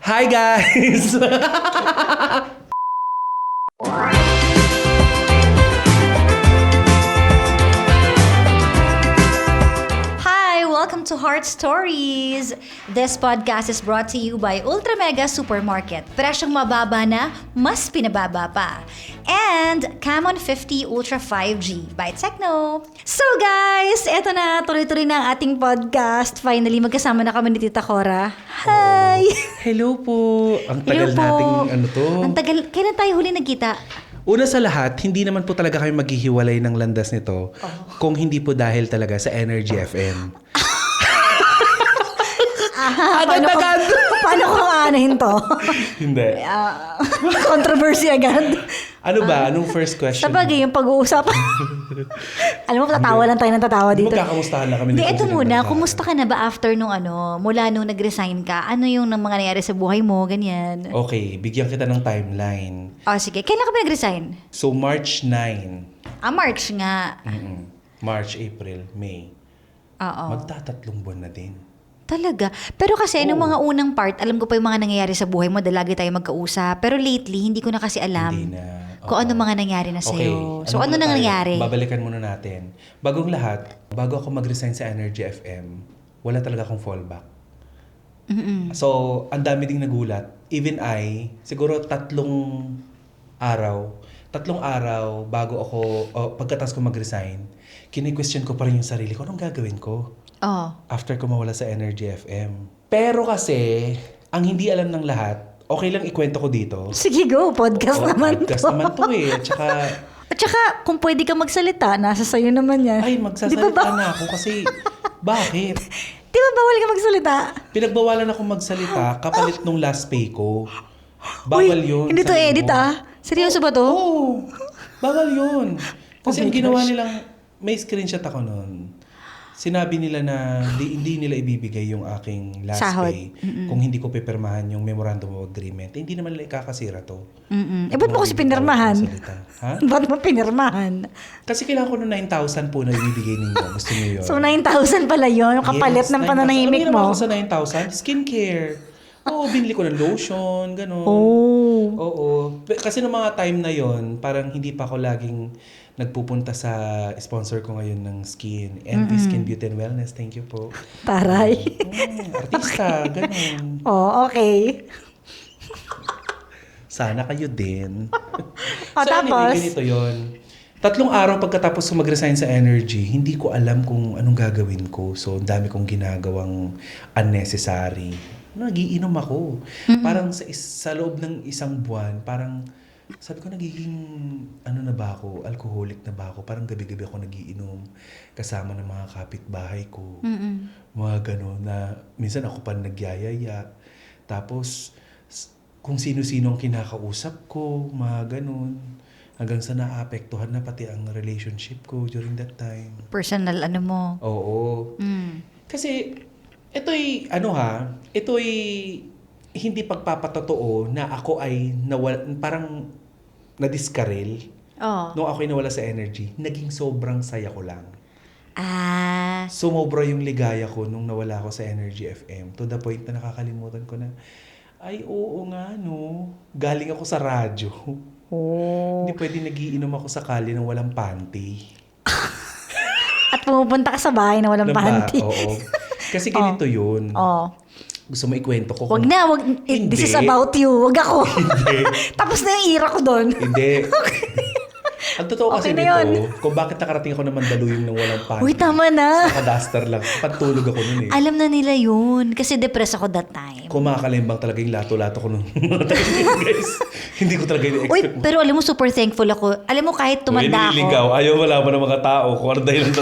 Hi guys! Hi! Welcome to Heart Stories! This podcast is brought to you by Ultra Mega Supermarket. Presyong mababa na, mas pinababa pa. And Camon 50 Ultra 5G by Techno. So guys, eto na, tuloy-tuloy na ang ating podcast. Finally, magkasama na kami ni Tita Cora. Hi! Hello po! Ang tagal Hello po. nating to. Ang tagal, kailan tayo huli nagkita? Una sa lahat, hindi naman po talaga kami maghihiwalay ng landas nito kung hindi po dahil talaga sa Energy FM. Paano ko aanahin to? Hindi. Controversy agad. Ano ba? Anong first question? Sabagay, yung pag-uusap. Alam mo, tatawa lang tayo ng tatawa dito. Magkakamustahan na kami. Hindi, eto muna. Nagkakamustahan. Kumusta ka na ba after mula nung nag-resign ka? Ano yung mga nangyari sa buhay mo? Ganyan. Okay, bigyan kita ng timeline. Oh, sige. Kailan ka ba nag-resign? So, March 9. March nga. March, April, May. Oo. Magtatatlong buwan na din. Talaga. Pero kasi, nung mga unang part, alam ko pa yung mga nangyayari sa buhay mo dahil lagi tayo magkausap. Pero lately, hindi ko na kasi alam Hindi na. kung ano mga nangyari na sa'yo. So, ano muna nang tayo? nangyari? Babalikan muna natin. Bagong lahat, bago ako mag-resign sa Energy FM, wala talaga akong fallback. So, ang dami ding nagulat. Even I, siguro tatlong araw bago ako, pagkatapos ko mag-resign, kini-question ko pa rin yung sarili ko, anong gagawin ko? Oh. After ko mawala sa Energy FM. Pero kasi, ang hindi alam ng lahat, okay lang ikwento ko dito. Sige, go. Podcast naman Podcast to. naman to eh. At At saka, kung pwede ka magsalita, nasa sayo naman yan. ay, magsasalita na ako kasi, bakit? Di ba bawal ka magsalita? Pinagbawalan ako magsalita kapalit nung last pay ko. Bawal yun. Hindi to sabi edit mo. Seryoso ba to? Oo. Bawal yun. Kasi Oh my ang ginawa gosh. nilang, may screenshot ako nun. Sinabi nila na hindi nila ibibigay yung aking last Sahod. pay kung hindi ko pipirmahan yung memorandum of agreement. Hindi naman nila ikakasira to. Ba't mo kasi pinirmahan? Ha? Ba't mo pinirmahan? Kasi kailangan ko ng 9,000 po na ibibigay ninyo. Gusto niyo yun? So, 9,000 pala yun. Yung kapalit ng 9,000. pananahimik Ano mo. ako sa 9,000? Skincare. Oo, binili ko ng lotion, gano'n. Oh. Oo. Kasi noong mga time na yon, parang hindi pa ako laging nagpupunta sa sponsor ko ngayon ng skin. MV Skin Beauty and Wellness. Thank you po. Taray. Artista, gano'n. Oh, okay. Sana kayo din. O, tapos? Anyway, ganito yun. 3 araw pagkatapos ko mag-resign sa Energy, hindi ko alam kung anong gagawin ko. So, ang dami kong ginagawang unnecessary. Nagiinom ako. Parang sa loob ng isang buwan, parang sabi ko nagiging na ba ako, alcoholic na ba ako? Parang gabi-gabi ako nagiinom kasama ng mga kapitbahay ko. Mga gano'n na minsan ako pa nagyayaya. Tapos kung sino-sino ang kinakausap ko, mga gano'n. Hanggang sa naapektuhan na pati ang relationship ko during that time. Personal mo. Oo. Kasi ito'y hindi pagpapatotoo na ako ay parang nadiskarel. Oh. Nung ako'y nawala sa Energy, naging sobrang saya ko lang. Ah. Sumobra yung ligaya ko nung nawala ako sa Energy FM. To the point na nakakalimutan ko na, ay oo nga no, galing ako sa radyo. Oh. Hindi pwede nagiinom ako sa kali ng walang panty. At pumupunta ka sa bahay na walang Diba? panty. Oo. Kasi ganito yun. Oh. Gusto mo ikwento ko? Wag na, wag. Hindi. This is about you. Wag ako. Hindi. Tapos na yung ira ko doon. Hindi. Ang totoo kasi Okay na nito, yun. kung bakit nakarating ako ng Mandaluyong ng walang panty. Uy, tama na. Naka-duster lang. Patulog ako nun eh. Alam na nila yun. Kasi depressed ako that time. Kumakalimbang talaga yung lato-lato ko nun. Guys, hindi ko talaga Uy, in-expect. pero alam mo, super thankful ako. Alam mo, kahit tumanda ako. Nililigaw. Ayaw malaman ng mga tao kung ano dahil lang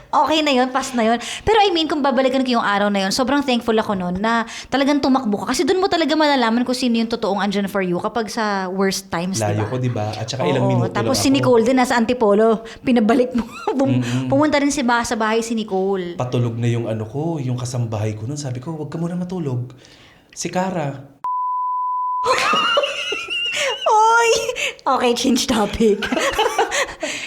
Okay na yun, pass na yun. Pero I mean, kung babalikan ko yung araw na yun, sobrang thankful ako nun na talagang tumakbo ka. Kasi doon mo talaga malalaman kung sino yung totoong andyan for you kapag sa worst times, Layo diba? ko, diba? At saka Oo, ilang minuto tapos lang si ako. Nicole din nasa Antipolo. Pinabalik mo. Pumunta rin sa bahay si Nicole. Patulog na yung yung kasambahay ko nun. Sabi ko, wag ka muna matulog. Si Cara. Oy! Okay, change topic.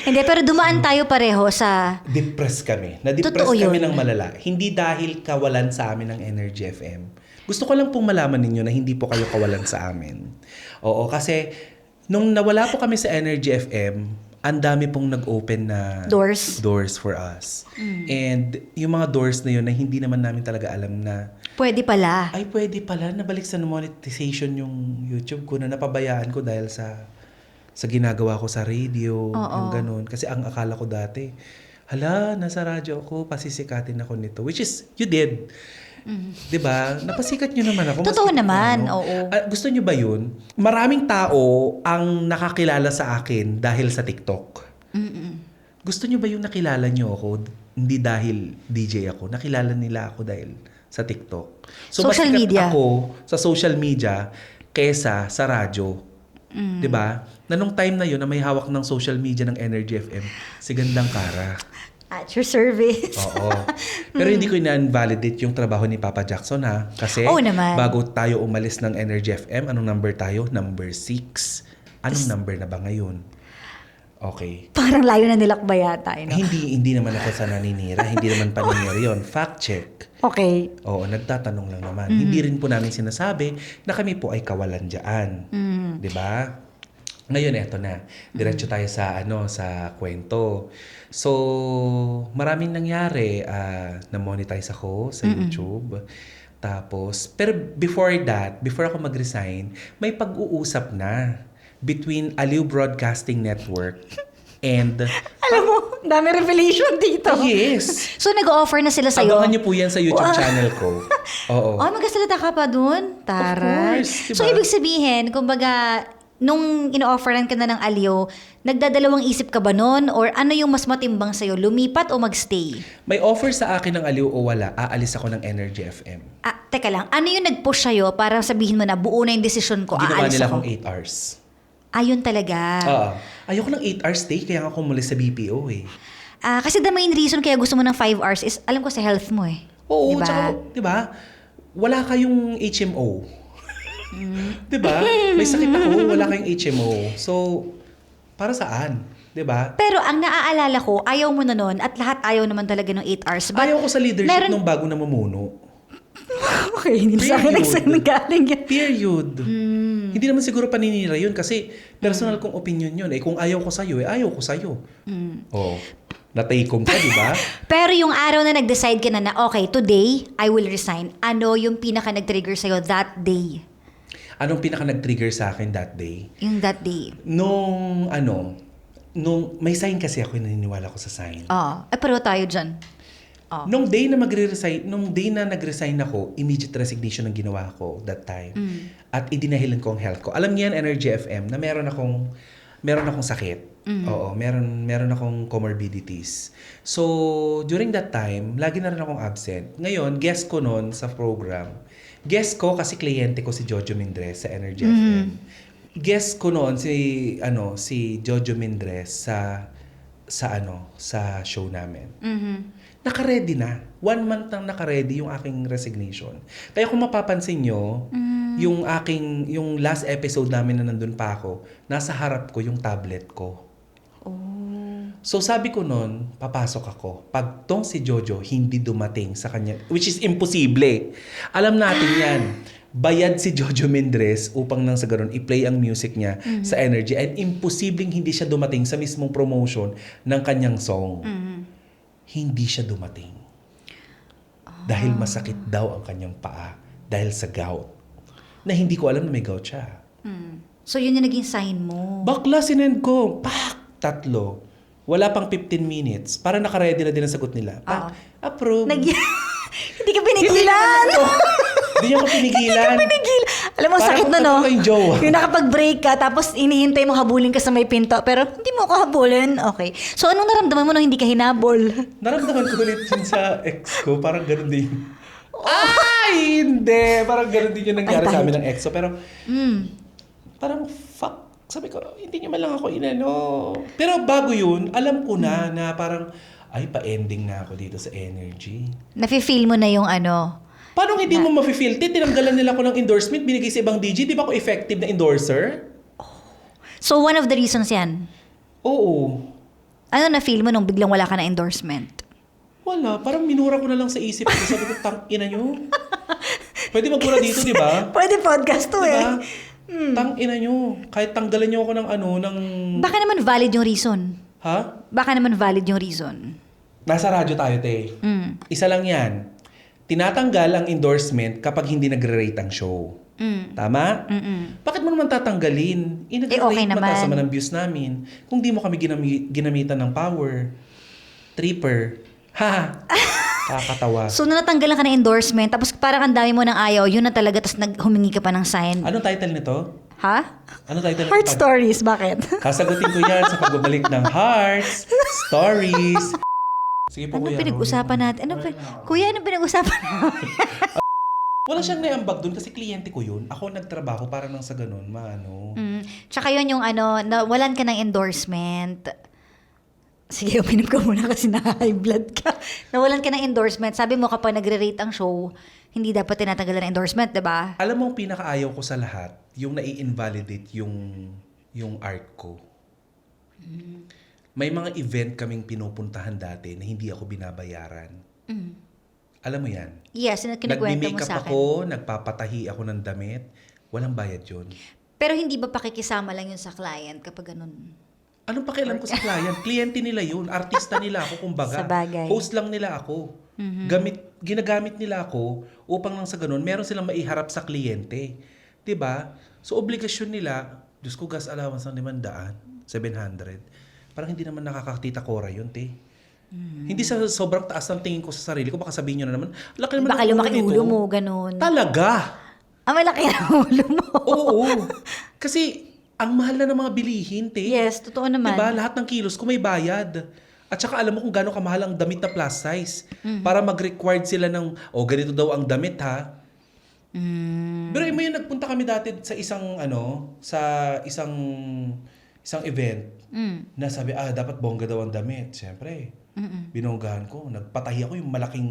Hindi, pero dumaan tayo pareho sa... Depressed kami. Na-depressed Totoo kami yun. ng malala. Hindi dahil kawalan sa amin ng Energy FM. Gusto ko lang pong malaman ninyo na hindi po kayo kawalan sa amin. Oo, kasi nung nawala po kami sa Energy FM, ang dami pong nag-open na doors for us. And yung mga doors na yun na hindi naman namin talaga alam na Pwede pala. ay pwede pala nabalik sa monetization yung YouTube ko na napabayaan ko dahil sa ginagawa ko sa radio, yung ganun. Kasi ang akala ko dati, hala, nasa radyo ako, pasisikatin ako nito. Which is, you did. 'Di ba? Napasikat nyo naman ako. Totoo Mas- naman, ano. oo. Gusto nyo ba yun? Maraming tao ang nakakilala sa akin dahil sa TikTok. Gusto nyo ba yung nakilala nyo ako? Hindi dahil DJ ako. Nakilala nila ako dahil sa TikTok. So, mas Social sikat media. ako sa social media kesa sa radyo. 'Di ba? Na nung time na yun na may hawak ng social media ng Energy FM, si Gandang Kara. At your service. Oo. Pero hindi ko ina-invalidate yung trabaho ni Papa Jackson ha. Kasi Oo naman. bago tayo umalis ng Energy FM, anong number tayo? Number 6. Anong number na ba ngayon? Okay. Parang layo na nilakba yata. Hindi naman ako sa naninira. Hindi naman paninira yun. Fact check. Okay. Oo, nagtatanong lang naman. Hindi rin po namin sinasabi na kami po ay kawalan dyan. 'Di ba? Ngayon, eto na. Diretso tayo sa sa kwento. So, maraming nangyari. Na-monetize ako sa YouTube. Tapos, pero before ako mag-resign, may pag-uusap na between Aliw Broadcasting Network and... Alam mo, dami revelation dito. Yes! So, nag-offer na sila sa'yo? Abangan niyo po yan sa YouTube channel ko. Oo. Oh, magkasalita ka pa dun? Taray. Of course, diba? So, ibig sabihin, kumbaga, nung ino-offeran ka na ng Aliw, nagdadalawang isip ka ba nun? Or ano yung mas matimbang sa'yo? Lumipat o magstay? May offer sa akin ng Aliw o wala, aalis ako ng Energy FM. Teka lang, ano yung nag-push sa'yo para sabihin mo na buo na yung desisyon ko, Ginawa aalis nila ako? akong 8 hours. Ayun talaga. Ayoko ng 8 hours stay, kaya nga ako umalis sa BPO eh. Kasi the main reason kaya gusto mo ng 5 hours is, alam ko sa health mo eh. Oo, Diba? tsaka, diba? Wala kayong HMO. Diba? May sakit ako, wala kayong HMO. So, para saan? Diba? Pero ang naaalala ko, ayaw mo na nun at lahat ayaw naman talaga ng 8 hours. But Ayaw ko sa leadership meron- nung bago namumuno. Okay, hindi sa akin naggaling yan. Period. Hindi naman siguro paninira yun kasi personal kong opinion yun. Kung ayaw ko sa'yo, ayaw ko sa'yo. Oh, nataykom ka, di ba? Pero yung araw na nag-decide ka na okay, today, I will resign. Ano yung pinaka nag-trigger sa'yo that day? Anong pinaka nag-trigger sa akin that day? Yung that day. Nung may sign kasi ako, naniniwala ko sa sign. Pero tayo dyan. Nung day na nag-resign ako, immediate resignation ang ginawa ko that time. At idinahilan ko ang health ko. Alam niyan, Energy FM, na meron akong sakit. Oo, meron akong comorbidities. So, during that time, lagi na rin akong absent. Ngayon, guest ko noon sa program. Guest ko kasi kliyente ko si Jojo Mindres sa Energy FM. Guest ko noon si Jojo Mindres sa show namin. Naka-ready na. 1 month nang naka-ready yung aking resignation. Kaya kung mapapansin nyo, yung last episode namin na nandun pa ako, nasa harap ko yung tablet ko. So sabi ko nun, papasok ako. Pag tong si Jojo hindi dumating sa kanya, which is imposible. Alam natin yan. Bayad si Jojo Mindres upang nang sa ganun i-play ang music niya sa Energy. And imposibleng hindi siya dumating sa mismong promotion ng kanyang song. Hindi siya dumating. Dahil masakit daw ang kanyang paa. Dahil sa gout. Na hindi ko alam na may gout siya. So yun yung naging sign mo. Bakla, sinend ko. Pak! 3. Wala pang 15 minutes. Para naka-ready na din ang sagot nila. Pak! Approve. Hindi ka pinigilan! Hindi niya ako pinigilan. Alam mo, Parang sakit na, no? tatlo kayong jowa. Yung nakapag-break ka, tapos inihintay mo habulin ka sa may pinto, pero hindi mo ako habulin. Okay. So, anong naramdaman mo nung hindi ka hinabol? Naramdaman ko ulit yun sa ex ko. Parang ganun din. Ay, hindi. Parang ganun din yung nangyari sa amin ng ex ko. Pero, parang fuck. Sabi ko, hindi niya man lang ako inano. Pero bago yun, alam ko na parang, ay, pa-ending na ako dito sa Energy. Nafe-feel mo na yung Paano hindi mo mafe-feel? Tinanggalan nila ako ng endorsement, binigay sa ibang DJ. Di ba ako effective na endorser? So, one of the reasons yan. Oo. Ano na-feel mo nung biglang wala ka na endorsement? Wala. Parang minura ko na lang sa isip ko. Sabi ko, tang ina nyo. Pwede magmura dito, di ba? Pwede podcast to Diba? eh. Tang-ina nyo. Kahit tanggalan nyo ako ng ng... Baka naman valid yung reason. Ha? Baka naman valid yung reason. Nasa radyo tayo, te. Isa lang yan. Tinatanggal ang endorsement kapag hindi nagre-rate ang show. Tama? Bakit mo naman tatanggalin? Nagre-rate okay naman. mataas naman ang views namin. Kung di mo kami ginamitan ng power. Tripper. Ha? Kakatawa. So, nung natanggalan ka ng endorsement, tapos parang ang dami mo ng ayaw, yun na talaga, tapos humingi ka pa ng sign. Anong title nito? Ha? Anong title Heart nito? stories, bakit? Sasagutin ko yan sa pagbabalik ng Hearts, Stories. Sige po, Anong kuya. pinag-usapan natin? Kuya, anong pinag-usapan natin? Wala siyang naiambag doon kasi kliyente ko yun. Ako nagtrabaho para nang sa ganun, maano. Tsaka yun yung nawalan ka ng endorsement. Sige, uminom ka muna kasi na-high blood ka. Nawalan ka ng endorsement. Sabi mo kapag nagre-rate ang show, hindi dapat tinatanggalan ng endorsement, diba? Alam mo, ang pinakaayaw ko sa lahat, yung nai-invalidate yung art ko. May mga event kaming pinupuntahan dati na hindi ako binabayaran. Alam mo yan? Yes, kinikwento mo Nagmi-makeup sa akin. ako, nagpapatahi ako ng damit. Walang bayad yun. Pero hindi ba pakikisama lang yun sa client kapag ganun? Anong pakialam ko sa client? Kliyente nila yun. Artista nila ako, kumbaga. Sabagay. Host lang nila ako. Ginagamit nila ako upang lang sa ganun, meron silang maiharap sa kliyente. 'Di ba? So, obligasyon nila, Diyos ko, gas allowance ng 500, 700. Parang hindi naman nakakakita kora yun, te. Hindi sa sobrang taas ng tingin ko sa sarili ko, baka sabihin nyo na naman, laki naman Baka ng lumaki nito. ulo mo, ganun. Talaga! Malaki ang ulo mo. Oo. Kasi, ang mahal na ng mga bilihin, te. Yes, totoo naman. Diba? Lahat ng kilos ko may bayad. At saka alam mo kung gaano kamahal ang damit na plus size. Para mag-required sila ng, ganito daw ang damit ha. Pero mo yun, nagpunta kami dati sa isang, isang event. Na sabi, dapat bongga daw ang damit. Siyempre, binonggahan ko. Nagpatahi ako yung malaki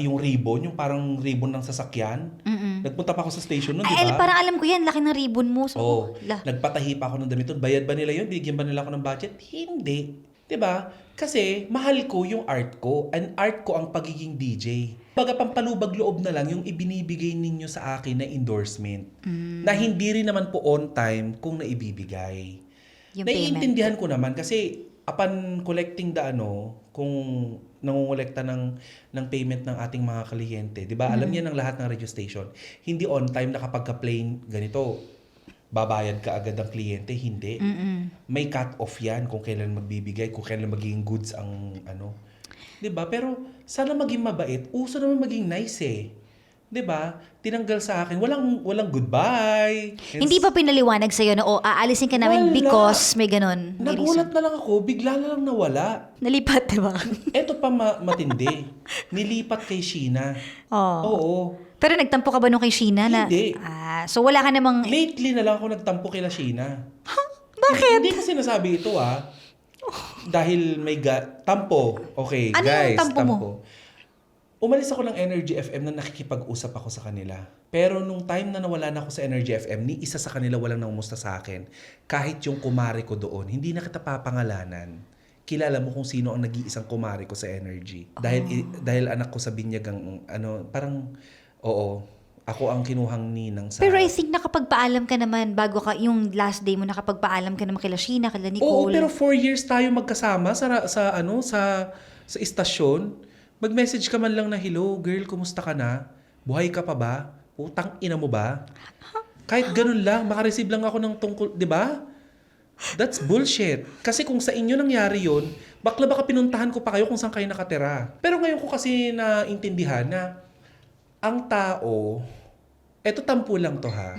yung ribbon, yung parang ribbon ng sasakyan. Nagpunta pa ako sa station nun, di ba? Parang alam ko yan, laki ng ribbon mo. So, nagpatahi pa ako ng damit nun. Bayad ba nila yun? Binigyan ba nila ako ng budget? Hindi. Di ba? Kasi mahal ko yung art ko. And art ko ang pagiging DJ. Baga pampalubag loob na lang yung ibinibigay ninyo sa akin na endorsement. Na hindi rin naman po on time kung naibibigay. Yung Naiintindihan ko naman kasi upon collecting kung nangungulekta ng payment ng ating mga kliyente, 'di ba? Alam niya ng lahat ng radio station. Hindi on time na kapag ka-plain ganito, babayad ka agad ang kliyente, hindi. May cut-off 'yan kung kailan magbibigay, kung kailan magiging goods ang 'Di ba? Pero sana maging mabait. Uso naman maging nice eh. 'Di ba? Tinanggal sa akin, walang goodbye. Hindi pa pinaliwanag sa'yo na, aalisin ka namin Wala. because may ganun. May Nagulat reason. na lang ako, bigla na lang nawala. Nalipat, diba? Eto pa matindi. Nilipat kay Sheena. Oo. Pero nagtampo ka ba nung kay Sheena? Hindi. So wala ka namang... Lately na lang ako nagtampo kila Sheena. Bakit? Hindi ko sinasabi ito Dahil may tampo. Okay, Ano guys, yung tampo mo? Umalis ako ng Energy FM na nakikipag-usap ako sa kanila. Pero nung time na nawala na ako sa Energy FM, ni isa sa kanila walang nangumusta sa akin. Kahit yung kumare ko doon, hindi na kita papangalanan. Kilala mo kung sino ang nag-iisang kumare ko sa Energy. Dahil anak ko sa binyag ang ako ang kinuhang ninang sa... Pero I think nakapagpaalam ka naman bago ka, yung last day mo nakapagpaalam ka naman kila Sheena, kila Nicole. Oo, pero 4 years tayo magkasama sa istasyon. Mag-message ka man lang na, hello, girl, kumusta ka na? Buhay ka pa ba? Utang ina mo ba? Kahit ganun lang, makareceive lang ako ng tungkol, di ba? That's bullshit. Kasi kung sa inyo nangyari yun, bakla baka pinuntahan ko pa kayo kung saan kayo nakatira. Pero ngayon ko kasi naintindihan na ang tao, eto tampo lang to ha.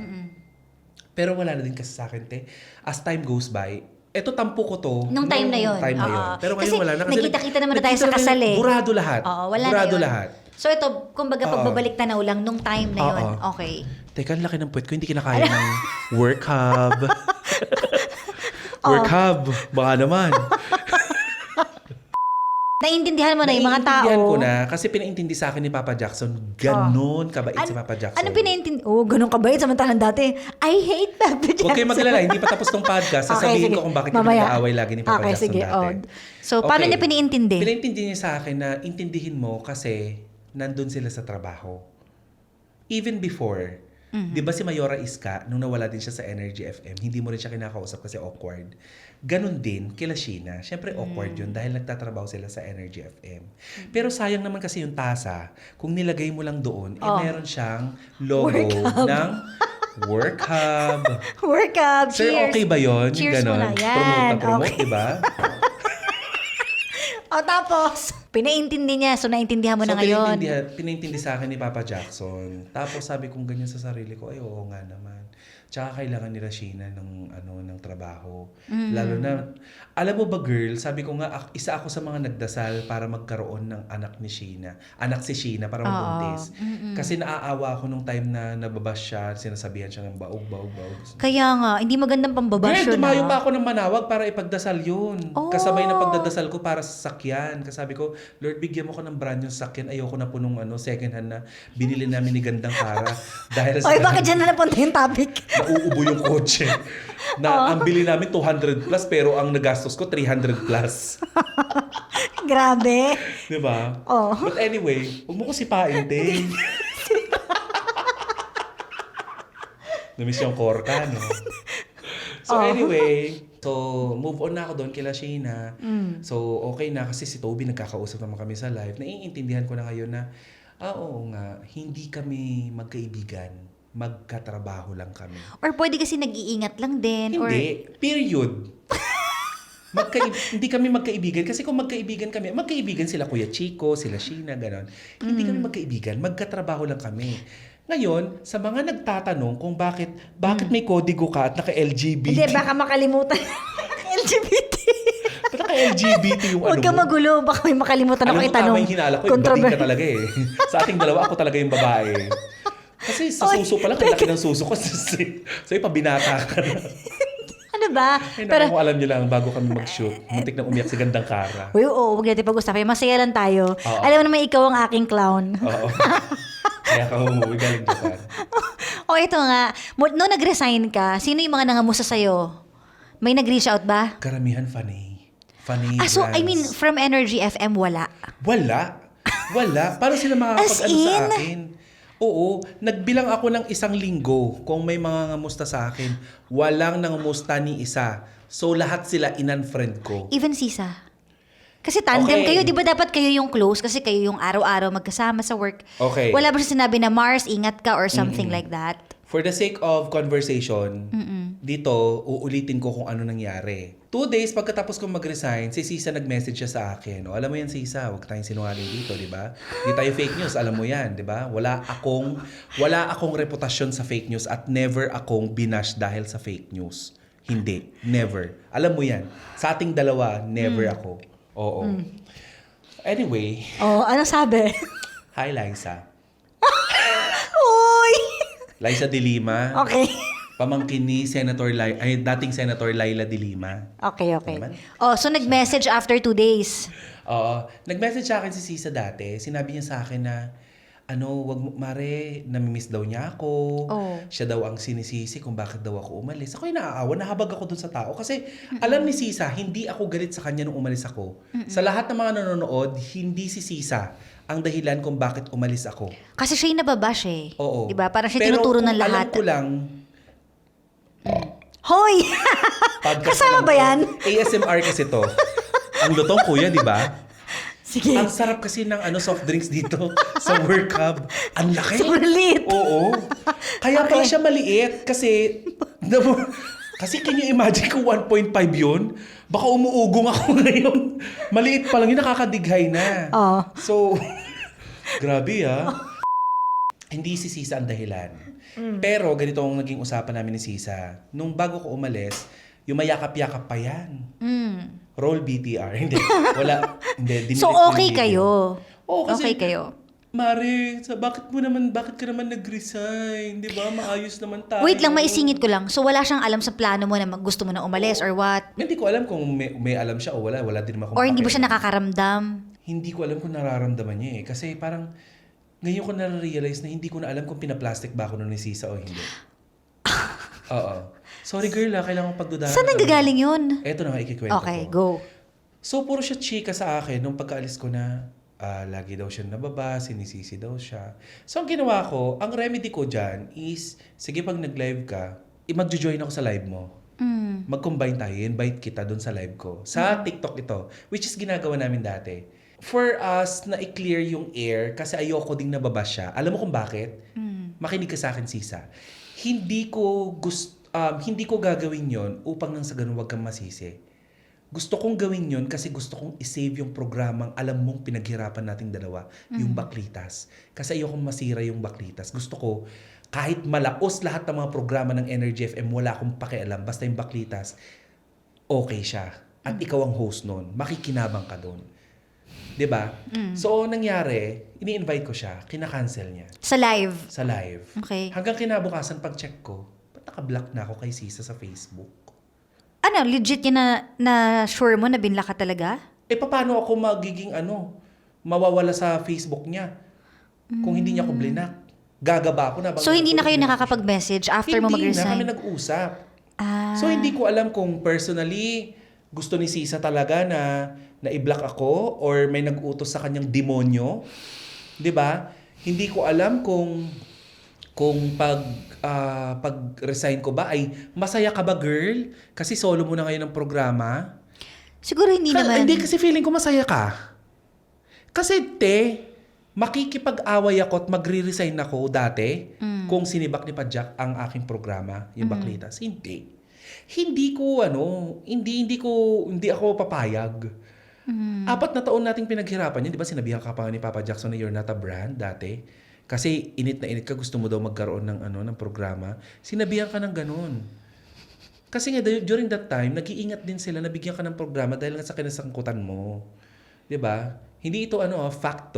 Pero wala na din kasi sa akin, te. As time goes by, eto tampo ko to. Nung time na yun. Pero ngayon kasi wala na. Kasi nakita-kita naman na tayo sa kasal eh. Burado lahat. Oo, wala Burado na yun. lahat. So ito, kumbaga pagbabalik tanaw lang nung time na yun. Okay. Teka, ang laki ng puwet ko. Hindi kinakaya ng work hub. Work hub. Baka naman. Naiintindihan mo na yung mga tao. Naiintindihan ko na kasi pinaintindi sa akin ni Papa Jackson. Ganon kabait si Papa Jackson. Anong pinaintindi? Ganon kabait. Samantalang dati, I hate Papa Jackson. Huwag kayo maglala. Hindi pa tapos tong podcast. Sasabihin ko kung bakit kami nag-aaway lagi ni Papa Jackson sige. dati. So, paano niya piniintindi? Pinaintindi niya sa akin na intindihin mo kasi nandun sila sa trabaho. even before, di ba si Mayora Iska, nung nawala din siya sa Energy FM, hindi mo rin siya kinakausap kasi awkward. Ganon din kila Sheena. Siyempre awkward yun dahil nagtatrabaho sila sa Energy FM. Pero sayang naman kasi yung tasa, kung nilagay mo lang doon, meron siyang logo ng Work Hub. Work up. Sir, Cheers. okay ba yun? Cheers Ganon. muna. Yan. Promote, Okay. di ba? O tapos, pinaintindi niya. So, naintindihan mo na ngayon. Pinaintindi sa akin ni Papa Jackson. Tapos sabi kong ganyan sa sarili ko, ay oo nga naman. Tsaka kailangan nila Sheena ng trabaho. Lalo na, alam mo ba girl, sabi ko nga, isa ako sa mga nagdasal para magkaroon ng anak ni Sheena. Anak si Sheena para mabuntis. Kasi naaawa ako nung time na nababash siya, sinasabihan siya ng baog. Kaya nga, hindi magandang pambabash Girl, yun. tumayo pa ako ng manawag para ipagdasal yun. Kasabay ng pagdadasal ko para sa sakyan. Kasi sabi ko, Lord, bigyan mo ko ng brand yung sakyan. Ayoko na po nung second hand na binili namin ni Gandang Kara. Dahil sa Oy, bakit dyan na napunta yung topic? nauubo yung kotse. Ang bili namin 200 plus pero ang nagastos ko 300 plus. Grabe. Di ba? Oh. But anyway, huwag mo ko sipain, te. Namiss yung korka, no? So anyway, so move on na ako doon kila Sheena. So okay na kasi si Toby nagkakausap naman kami sa live. Naiintindihan ko na ngayon na, oo nga, hindi kami magkaibigan. Magkatrabaho lang kami. Or pwede kasi nag-iingat lang din. Hindi. Period. Hindi kami magkaibigan. Kasi kung magkaibigan kami, magkaibigan sila Kuya Chico, sila Sheena, gano'n. Hindi kami magkaibigan. Magkatrabaho lang kami. Ngayon, sa mga nagtatanong kung bakit may kodigo ka at naka-LGBT. Hindi, baka makalimutan. LGBT. Ba't naka-LGBT yung Huwag ka mo? magulo. Baka may makalimutan ako Alam mo, itanong. tama yung hinala ko. Yung bating ka talaga eh. Sa ating dalawa, ako talaga yung babae. Kasi sa suso pa lang, ang laki ng suso ko. So, pabinata ka na. Ano ba? Ay, naku, alam niyo lang, bago kami mag-shoot, muntik na umiyak si Gandang Kara. Uy, oo, huwag natin pag-usapan. Masaya lang tayo. Oo. Alam mo naman, ikaw ang aking clown. Oo. Kaya ka umuwi galing Japan. O ito nga, noong nag-resign ka, sino yung mga nangamusta sa'yo? May nag-reach out ba? Karamihan funny. Funny So, I brands. mean, from Energy FM, wala. Wala. Paano sila As makakapag-ano sa in? akin? Oo, nagbilang ako ng 1 linggo kung may mga ngamusta sa akin. Walang nangamusta ni isa. So, lahat sila in-unfriend ko. Even Sisa. Kasi tandem Okay. kayo, di ba dapat kayo yung close? Kasi kayo yung araw-araw magkasama sa work. Okay. Wala ba siya sinabi na, Mars, ingat ka or something like that? For the sake of conversation, dito, uulitin ko kung ano nangyari. 2 days pagkatapos kong mag-resign, si Sisa nag-message siya sa akin. O, alam mo yan, Sisa, huwag tayong sinungaling dito, di ba? Hindi tayo fake news, alam mo yan, di ba? Wala akong reputasyon sa fake news at never akong binash dahil sa fake news. Hindi. Never. Alam mo yan. Sa ating dalawa, never ako. Oo. Anyway, Oh, ano sabi? hi Liza. Uy! Liza de Lima. Okay. Pamangkin ni dating Senator Laila de Lima. Okay. Naman. Oh, so nag-message after 2 days. Oo. Nag-message sa akin si Sisa dati. Sinabi niya sa akin na, wag mo, Mare, namimiss daw niya ako. Oh. Siya daw ang sinisisi kung bakit daw ako umalis. Ako yung naaawa, nahabag ako dun sa tao. Kasi alam ni Sisa, hindi ako galit sa kanya nung umalis ako. Sa lahat ng mga nanonood, hindi si Sisa ang dahilan kung bakit umalis ako. Kasi siya yung nababash eh. Oo. Diba? Parang siya Pero tinuturo ng kung lahat. alam ko lang, Hoy! podcast Kasama lang ba to. yan? ASMR kasi to. Ang lutong kuya, di ba? Sige. Ang sarap kasi ng soft drinks dito sa Work Hub. Ang laki. Sobrang liit. Oo. Kaya pala Okay. siya maliit kasi kasi can you imagine kung 1.5 yun? Baka umuugong ako ngayon. Maliit pa lang yun, nakakadighay na. Oo. So, grabe Hindi si Sisa ang dahilan. Pero ganito ang naging usapan namin ni Sisa. Nung bago ko umalis, yung mayakap-yakap pa yan. Roll BTR. Hindi. Wala. Hindi. So, dinilit ko okay yung video. kayo? Oo, kasi Okay kayo? Mare, bakit ka naman nag-resign? Di ba? Maayos naman tayo. Wait lang, maisingit ko lang. So, wala siyang alam sa plano mo na gusto mo na umalis or what? Hindi ko alam kung may alam siya o wala. Wala din naman akong Or hindi ba siya pakialam. nakakaramdam? Hindi ko alam kung nararamdaman niya eh. Kasi parang, ngayon ko na-realize na hindi ko na alam kung pinaplastic ba ako nun ni Sisa o hindi. Oo. Sorry girl kailangan ko pagdudahan. Saan nanggagaling yun? Eto na nga ikikwento Okay, ko. go. So, puro siya chika sa akin nung pagkaalis ko na, lagi daw siya nababa, sinisisi daw siya. So, ang ginawa ko, ang remedy ko dyan is, sige pag nag-live ka, mag-join ako sa live mo. Mag-combine tayo, invite kita doon sa live ko. Sa TikTok ito, which is ginagawa namin dati. For us na i-clear yung air, kasi ayoko ding nababa siya. Alam mo kung bakit? Makinig ka sa akin, Sisa. Hindi ko gagawin yon upang nang sa ganun wag kang masisi. Gusto kong gawin yon kasi gusto kong isave yung programang alam mong pinaghirapan nating dalawa, yung Baklitas. Kasi ayokong masira yung Baklitas. Gusto ko, kahit malaos lahat ng mga programa ng Energy FM, wala akong pakialam. Basta yung Baklitas, okay siya. At ikaw ang host nun. Makikinabang ka dun. 'Di ba? So, nangyari, ini-invite ko siya, kina-cancel niya. Sa live. Sa live. Okay. Hanggang kinabukasan, pag-check ko, ba't naka-block na ako kay Sisa sa Facebook? Ano, legit yun na sure mo na binla ka talaga? Paano ako magiging mawawala sa Facebook niya kung hindi niya ako blinak? Gagaba ako na. So, hindi na kayo nakakapag-message after mo Hindi na kami mag-resign? nag-usap. So, hindi ko alam kung personally gusto ni Sisa talaga na i-block ako or may nag-utos sa kanyang demonyo. 'Di ba? Hindi ko alam kung pag-resign ko ba ay masaya ka ba, girl? Kasi solo mo na ngayon ng programa. Siguro hindi naman. Hindi, kasi feeling ko masaya ka. Kasi, makikipag-away ako at magre-resign ako dati kung sinibak ni Padjak ang aking programa, yung Baklitas. Hindi. Hindi ako papayag. 4 na taon nating pinaghirapan yun. Di ba sinabihan ka pa ni Papa Jackson na you're not a brand dati? Kasi init na init ka, gusto mo daw magkaroon ng programa. Sinabihan ka ng ganun. Kasi nga, during that time, nag-iingat din sila na bigyan ka ng programa dahil nga sa kinasangkutan mo. 'Di ba? Hindi ito fact.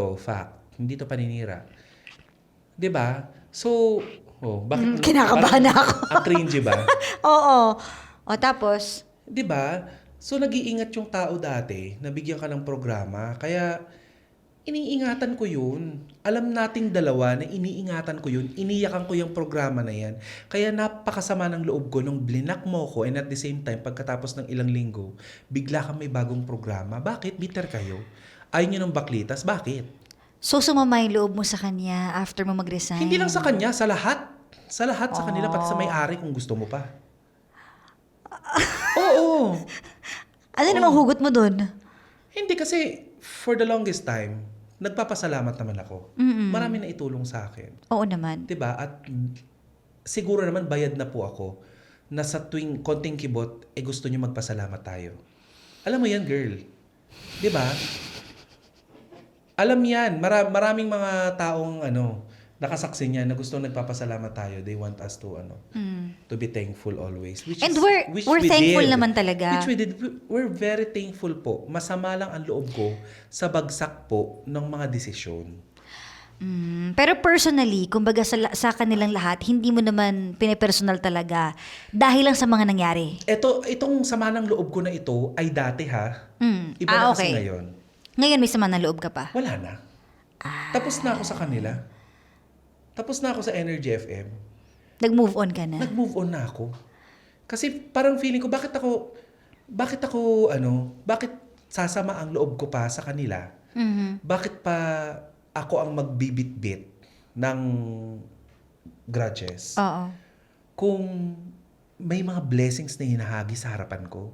Hindi ito paninira. 'Di ba? So, bakit Kinakabahan parang ako. ang cringy ba? Oo. O tapos? 'Di ba? So, nag-iingat yung tao dati na bigyan ka ng programa. Kaya, iniingatan ko yun. Alam nating dalawa na iniingatan ko yun. Iniyakan ko yung programa na yan. Kaya napakasama ng loob ko nung blinak mo ko and at the same time, pagkatapos ng ilang linggo, bigla kang may bagong programa. Bakit? Bitter kayo. Ayaw nyo ng Baklitas. Bakit? So, sumama yung loob mo sa kanya after mo mag-resign? Hindi lang sa kanya, sa lahat. Sa lahat sa kanila, pati sa may-ari kung gusto mo pa. Oo. Ano namang hugot mo dun? Hindi kasi, for the longest time, nagpapasalamat naman ako. Marami na itulong sa akin. Oo naman. 'Di ba? At siguro naman bayad na po ako na sa tuwing konting kibot, gusto niyo magpasalamat tayo. Alam mo yan, girl. 'Di ba? Alam yan. Maraming mga taong nakasaksi niyan na gustong nagpapasalamat tayo. They want us to to be thankful always. And we're thankful naman talaga. Which we did. We're very thankful po. Masama lang ang loob ko sa bagsak po ng mga desisyon. Pero personally, kumbaga sa kanilang lahat, hindi mo naman pinipersonal talaga dahil lang sa mga nangyari. Itong sama ng loob ko na ito ay dati ha. Iba na kasi okay. ngayon. Ngayon may sama ng loob ka pa? Wala na. Tapos na ako sa kanila. Tapos na ako sa Energy FM. Nag-move on ka na? Nag-move on na ako. Kasi parang feeling ko, bakit sasama ang loob ko pa sa kanila? Bakit pa ako ang magbibit-bit ng grudges? Oo. Kung may mga blessings na hinahagi sa harapan ko.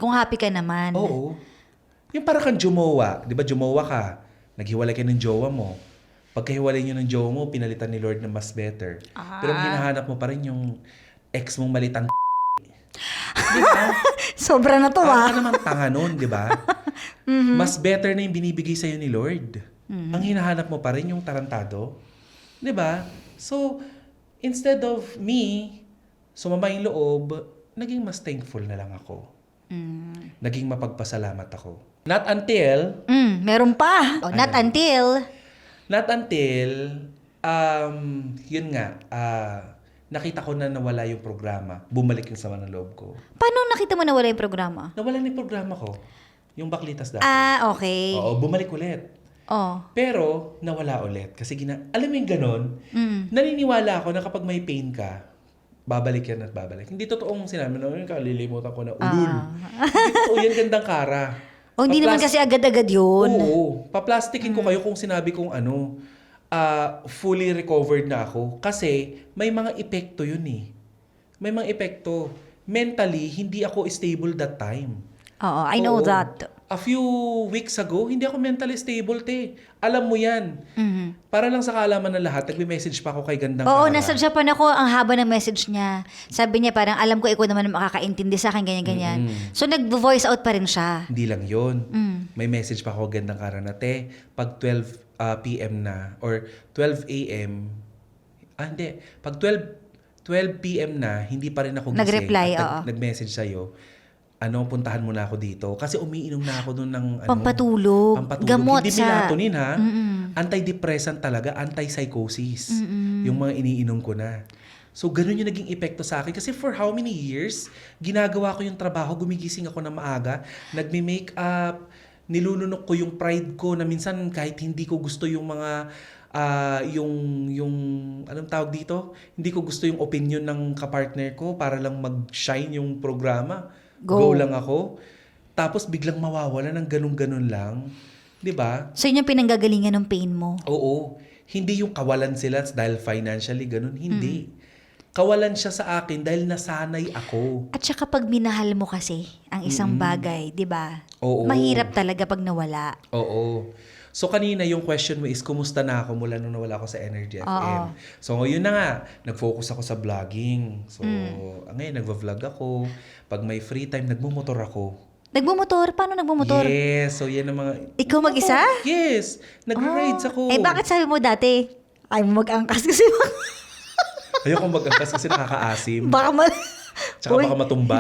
Kung happy ka naman. Oo. Yung parang kang jumowa. Di ba jumowa ka? Naghiwalay ka ng jowa mo. Pagkahiwalay nyo ng jowa mo, pinalitan ni Lord na mas better. Pero hinahanap mo pa rin yung ex mong malitang di ba? Sobra na to Ka naman tanga nun, di ba? Mas better na yung binibigay sa'yo ni Lord. Ang hinahanap mo pa rin yung tarantado. Di ba? So, instead of me, sumama yung loob, naging mas thankful na lang ako. Naging mapagpasalamat ako. Not until... meron pa. Not until... Not until, yun nga, nakita ko na nawala yung programa. Bumalik yung sama ng loob ko. Paano nakita mo nawala yung programa? Nawala na yung programa ko. Yung Baklitas dati. Okay. Oo, bumalik ulit. Oh. Pero, nawala ulit. Kasi alam mo yung ganon? Naniniwala ako na kapag may pain ka, babalik yan at babalik. Hindi totoong sinabi na, kalilimutan ko na ulul. Hindi totoo yan, gandang kara. O hindi naman kasi agad-agad yun. Oo. Paplastikin ko kayo kung sinabi kong fully recovered na ako. Kasi may mga epekto yun eh. May mga epekto. Mentally, hindi ako stable that time. Oo, I know Oo. that. A few weeks ago, hindi ako mentally stable, te. Alam mo yan. Para lang sa kaalaman ng lahat, nagme-message pa ako kay Gandang Oo, Kara. nasa Japan ako, ang haba ng message niya. Sabi niya parang, alam ko ikaw naman makakaintindi sa akin, ganyan-ganyan. So, nag-voice out pa rin siya. Hindi lang yun. May message pa ako Gandang Kara na, te, pag 12 p.m. na, or 12 a.m., hindi. Pag 12 p.m. na, hindi pa rin ako gising. Nag-reply, at oo. nag-message sa'yo, puntahan mo na ako dito. Kasi umiinom na ako doon ng Pampatulog. Gamot Hindi sa... melatonin ha. Antidepressant talaga, antipsychosis. Yung mga iniinom ko na. So, ganun yung naging epekto sa akin. Kasi for how many years, ginagawa ko yung trabaho, gumigising ako na maaga, nagme-makeup, nilulunok ko yung pride ko na minsan kahit hindi ko gusto yung mga yung anong tawag dito? Hindi ko gusto yung opinion ng kapartner ko para lang mag-shine yung programa. Go lang ako. Tapos biglang mawawala ng ganun-ganun lang. 'Di ba? So, yun yung pinanggagalingan ng pain mo. Oo. Hindi yung kawalan sila dahil financially ganun. Hindi. Kawalan siya sa akin dahil nasanay ako. At saka pag minahal mo kasi ang isang bagay, di ba? Oo. Mahirap talaga pag nawala. Oo. So kanina yung question mo is, kumusta na ako mula nung nawala ako sa Energy FM? Oo. So ngayon na nga, nag-focus ako sa vlogging. So ngayon, nagva-vlog ako. Pag may free time, nagmumotor ako. Nagmumotor? Paano nagmumotor? Yes. So yan ang mga... Ikaw mag-isa? Yes. Nag-rides ako. Eh, bakit sabi mo dati? Ay, mag-angkas kasi. Ayoko mag-angkas kasi nakakaasim. Baka Tsaka baka matumba.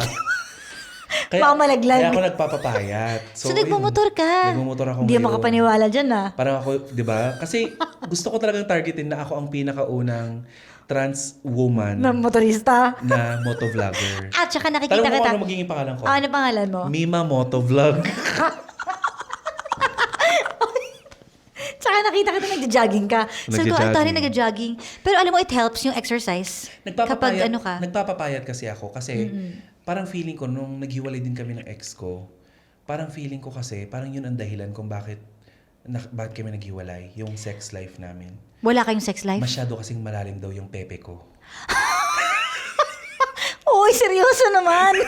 Baka malaglag. Kaya ako nagpapapayat. So, nagmumotor ka? Nagmumotor ako Hindi ngayon. makapaniwala dyan, ah. Parang ako, di ba? Kasi gusto ko talagang targetin na ako ang pinakaunang trans woman Na motorista. na motovlogger. At saka nakikita Tanong mo kita. kung ano magiging pangalan ko. Ano pangalan mo? Mima Motovlog. Tsaka nakita kita nagja-jogging ka. Sabi ko, Nagja-jogging. Tari, nagja-jogging. Pero alam mo, it helps yung exercise. Kapag ano ka. Nagpapapayat kasi ako kasi parang feeling ko nung naghiwalay din kami ng ex ko, parang feeling ko kasi parang yun ang dahilan kung bakit kami naghiwalay, yung sex life namin. Wala kayong sex life? Masyado kasing malalim daw yung pepe ko. Uy, seryoso naman.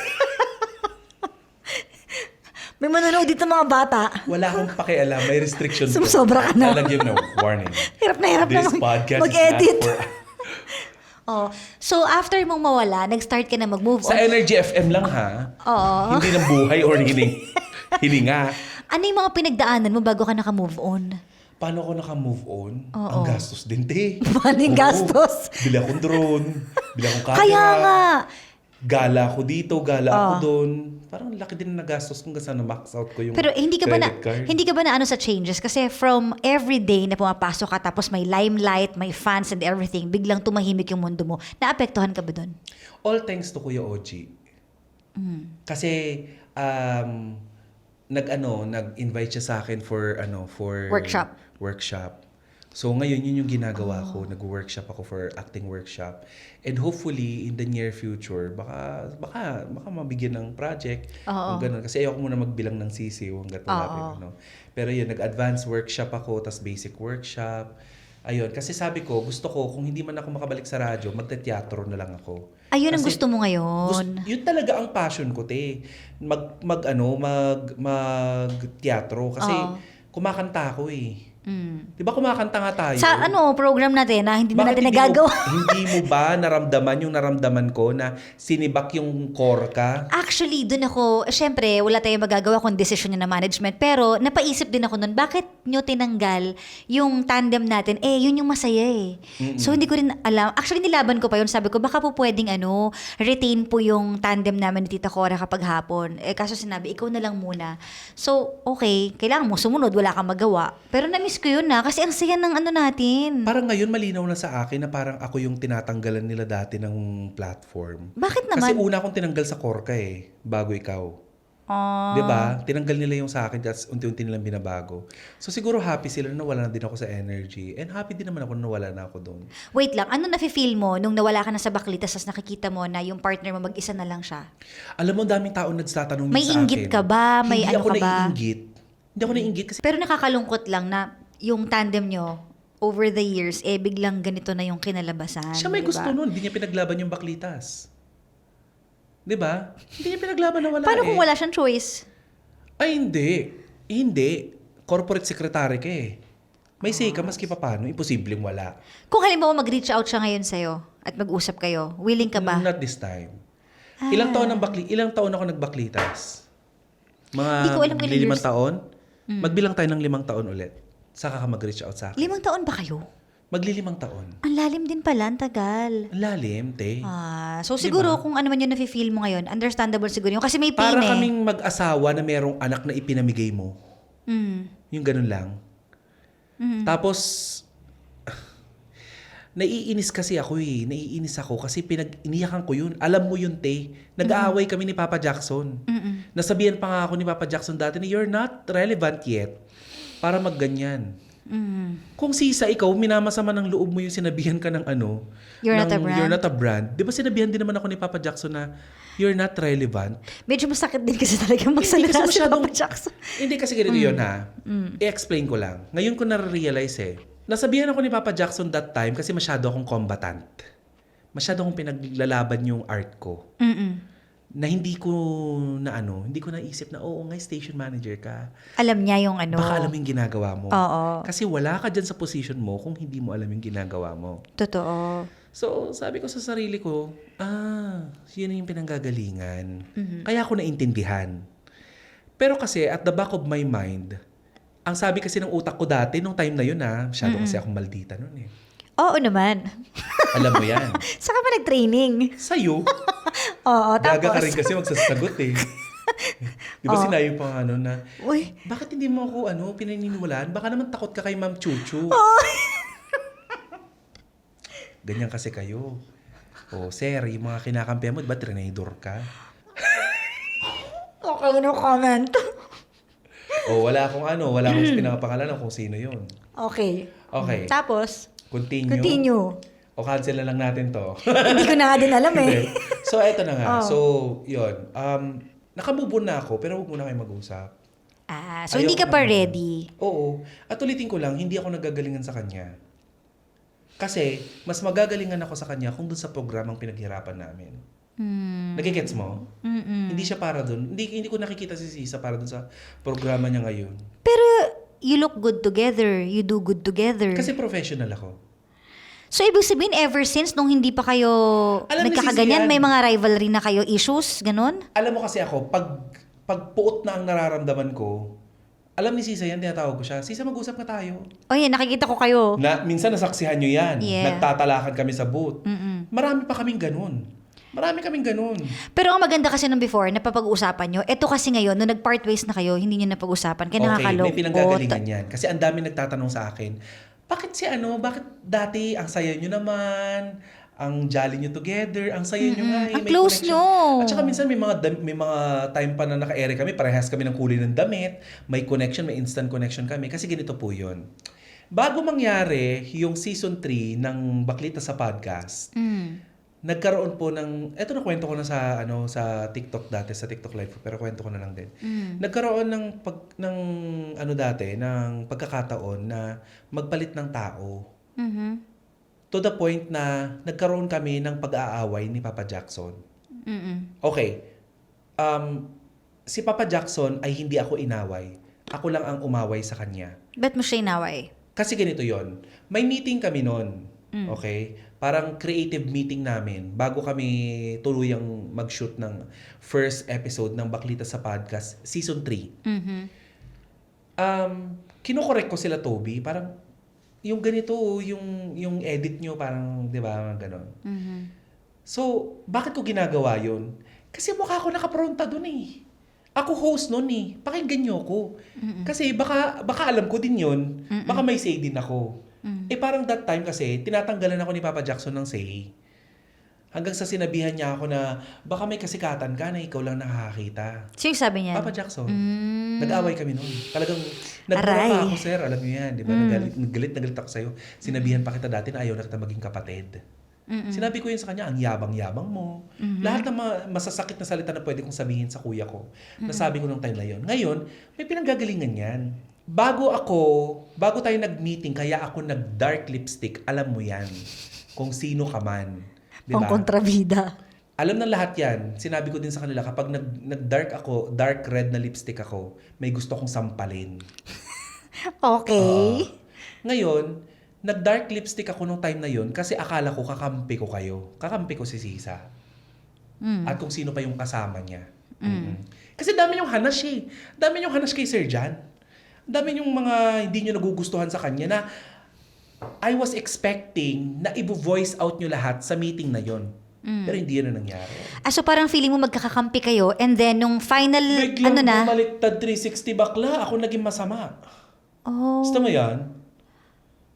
May manonood dito mga bata. Wala akong pakialam, may restriction ko. Sumusobra ka na. Lalagyan na warning. Hirap na This podcast mag-edit. is not for... Oh, so after mong mawala, nag-start ka na mag-move Sa on. Energy FM lang ha. Oo. Hindi ng buhay or hininga. Ano yung mga pinagdaanan mo bago ka naka-move on? Paano ako naka-move on? Oo. Ang gastos din, te. Paano yung Oo. gastos? Bili akong drone. Bili akong camera. Kaya nga. Gala ako dito, gala ako doon. Parang laki din na nagastos kung saan na-max out ko yung Pero hindi ka ba na credit card. hindi ka ba na ano sa changes kasi from every day na pumapasok ka tapos may limelight, may fans and everything, biglang tumahimik yung mundo mo. Naapektuhan ka ba doon? All thanks to Kuya Oji. Kasi nag-invite siya sa akin for workshop. So ngayon yun yung ginagawa ko, nag-workshop ako for acting workshop. And hopefully in the near future baka mabigyan ng project. Kung ganun. Kasi ayoko muna magbilang ng sisiw hangga't wala pa. Pero yun, nag-advance workshop ako, tas basic workshop. Ayun, kasi sabi ko, gusto ko kung hindi man ako makabalik sa radyo, magte-teatro na lang ako. Ayun ang Kasi gusto mo ngayon. yun talaga ang passion ko, te. Mag-teatro. Kasi kumakanta ako eh. Di ba kumakanta nga tayo? Sa program natin na hindi na Bakit natin nagagawa. hindi mo ba naramdaman ko na sinibak yung core ka? Actually, dun ako, syempre, wala tayong magagawa kung decision niya na management. Pero, napaisip din ako nun, bakit nyo tinanggal yung tandem natin? Yun yung masaya eh. So, hindi ko rin alam. Actually, nilaban ko pa yun. Sabi ko, baka po pwedeng retain po yung tandem namin ni Tita Cora kapag hapon. Kaso sinabi, ikaw na lang muna. So, okay, kailangan mo sumunod, wala kang magawa. Pero na-miss ko yun kasi ang saya ng natin. Parang ngayon malinaw na sa akin na parang ako yung tinatanggalan nila dati ng platform. Bakit Kasi naman? una akong tinanggal sa Korka bago ikaw. Ah. 'Di ba? Tinanggal nila yung sa akin tapos unti-unti nilang binabago. So siguro happy sila na nawala na din ako sa energy. And happy din naman ako na nawala na ako doon. Wait lang, ano nafe-feel mo nung nawala ka na sa Baklitas tapos nakikita mo na yung partner mo mag-isa na lang siya? Alam mo, daming tao nagtatanong May sa akin. inggit ka ba? May Hindi ano ako ka ba? naiinggit. Hindi ako naiinggit kasi Pero nakakalungkot lang na yung tandem nyo, over the years, biglang ganito na yung kinalabasan. siya may di ba? gusto nun. Hindi niya pinaglaban yung Baklitas. 'Di ba? Hindi niya pinaglaban na wala Paano kung wala siyang choice? Ay, hindi. Hindi. Corporate secretary ka eh. May say ka maski pa paano. Imposibleng wala. Kung halimbawa mag-reach out siya ngayon sa'yo at mag-usap kayo, willing ka ba? Not this time. Ilang taon ako nagbaklitas? Mga Di ko alam kung ilang 5 years. taon? Magbilang tayo ng 5 taon ulit. Saka ka mag-reach out sa akin. 5 taon ba kayo? Magli-5 taon. Ang lalim din pala, ang tagal. Ang lalim, te. So siguro kung ano man yung nafe-feel mo ngayon, understandable siguro yun. Kasi may pain Para eh. kaming mag-asawa na merong anak na ipinamigay mo. Mm. Yung ganun lang. Tapos, naiinis kasi ako eh. Naiinis ako kasi iniyakan ko yun. Alam mo yun, te. Nag-aaway kami ni Papa Jackson. Nasabihan pa nga ako ni Papa Jackson dati na you're not relevant yet para magganyan. Kung sisa ikaw, minamasama ng loob mo yung sinabihan ka ng ano. You're not a brand. You're not a brand. Di ba sinabihan din naman ako ni Papa Jackson na you're not relevant? Medyo masakit din kasi talaga Hindi magsalita kasi si masyadong- Papa Jackson. Hindi kasi ganito yun ha. I-explain ko lang. Ngayon ko na-realize eh. Nasabihan ako ni Papa Jackson that time kasi masyado akong combatant. Masyado akong pinaglalaban yung art ko. Na hindi ko naisip na oo nga station manager ka. Alam niya yung ano. Baka alam yung ginagawa mo. Oo. Kasi wala ka dyan sa position mo kung hindi mo alam yung ginagawa mo. Totoo. So, sabi ko sa sarili ko, yun yung pinanggagalingan. Kaya ako naintindihan. Pero kasi, at the back of my mind, ang sabi kasi ng utak ko dati, nung time na yun masyado kasi akong maldita nun eh. Oo naman. Alam mo yan. Saka pa nag-training. Sa'yo, Oo, gaga ka tapos. rin kasi magsasagot eh. Di ba sinabi pa nga ano na, Uy. bakit hindi mo ako pinaniniwalaan? Baka naman takot ka kay Ma'am Chuchu. Ganyan kasi kayo. O, sir, yung mga kinakampihan mo, di ba trinador ka? Okay, no comment. O, wala akong pinapakalanan kung sino yun. Okay. Okay. Tapos, Continue. O, cancel na lang natin to. hindi ko na nga din alam Hindi. eh. So, eto na nga. So, yun. Nakamove on na ako, pero huwag muna kayo mag-usap. So hindi ka pa ready. Oo. At ulitin ko lang, hindi ako nagagalingan sa kanya. Kasi, mas magagalingan ako sa kanya kung dun sa programang pinaghirapan namin. Nagigets mo? Hindi siya para dun. Hindi ko nakikita si Sisa para dun sa programa niya ngayon. Pero you look good together. You do good together. Kasi professional ako. So ibig sabihin ever since nung hindi pa kayo Alam ni nagkakaganyan, Sisi yan. may mga rivalry na kayo issues, ganun? Alam mo kasi ako, pag puot na ang nararamdaman ko, alam ni Sisa yan, tinatawag ko siya, Sisa, mag-usap na tayo. O yan, nakikita ko kayo. Minsan nasaksihan nyo yan. Yeah. Nagtatalakan kami sa booth. Marami pa kaming ganun. Pero ang maganda kasi nung before, napapag-uusapan nyo. Ito kasi ngayon, nung nag-part ways na kayo, hindi nyo napag-usapan. Kaya Okay, nakakalungkot. may pinanggagalingan yan. Kasi ang dami nagtatanong sa akin, bakit dati ang saya nyo naman, ang jolly nyo together, ang saya nyo nga. Ang may close connection. nyo. At saka minsan may mga time pa na naka-ere kami, parehas kami ng kulay ng damit, may connection, may instant connection kami. Kasi ganito po yun. Bago mangyari yung season 3 ng Baklita sa podcast, nagkaroon po ng, eto na kwento ko na sa TikTok dati, sa TikTok live, pero kwento ko na lang din. Nagkaroon ng pagkakataon na magpalit ng tao. To the point na nagkaroon kami ng pag-aaway ni Papa Jackson. Okay. Si Papa Jackson ay hindi ako inaway. Ako lang ang umaway sa kanya. Ba't mo siya inaway? Kasi ganito yon. May meeting kami noon. Okay? Parang creative meeting namin bago kami tuluyang mag-shoot ng first episode ng Baklita sa Podcast, Season 3. Kinokorek ko sila, Toby. Parang, yung ganito, yung edit nyo, parang, di ba, gano'n. So, bakit ko ginagawa yun? Kasi mukha ko nakapronta dun eh. Ako host nun eh. Pakinggan nyo ako. Kasi baka alam ko din yun. Baka may say din ako. Parang that time kasi, tinatanggalan ako ni Papa Jackson ng say. Hanggang sa sinabihan niya ako na baka may kasikatan ka na ikaw lang nakakakita. Sino yung sabi niya? Papa Jackson. Mm. Nag-away kami noon. Talagang nagmura Aray. pa ako, sir. Alam niyo yan, di ba? Nagalit ako sa'yo. Sinabihan pa kita dati na ayaw na kita maging kapatid. Sinabi ko yun sa kanya, ang yabang-yabang mo. Lahat ng masasakit na salita na pwede kong sabihin sa kuya ko. Nasabi ko nung time na yun. Ngayon, may pinanggagalingan yan. Bago tayo nag-meeting, kaya ako nag-dark lipstick, alam mo yan. Kung sino ka man. Di ba? Pang-kontrabida. Alam ng lahat yan. Sinabi ko din sa kanila, kapag dark red na lipstick ako, may gusto kong sampalin. Okay. Ngayon, nag-dark lipstick ako nung time na yun kasi akala ko kakampi ko kayo. Kakampi ko si Sisa. At kung sino pa yung kasama niya. Kasi dami yung hanash eh. Dami yung hanash kay Sir Jan. Dami yung mga hindi nyo nagugustuhan sa kanya na I was expecting na i-voice out nyo lahat sa meeting na yon. Pero hindi yun na nangyari. So parang feeling mo magkakakampi kayo and then nung final, Biglang bumaliktad 360 bakla, ako naging masama. Oh. Gusto mo yan?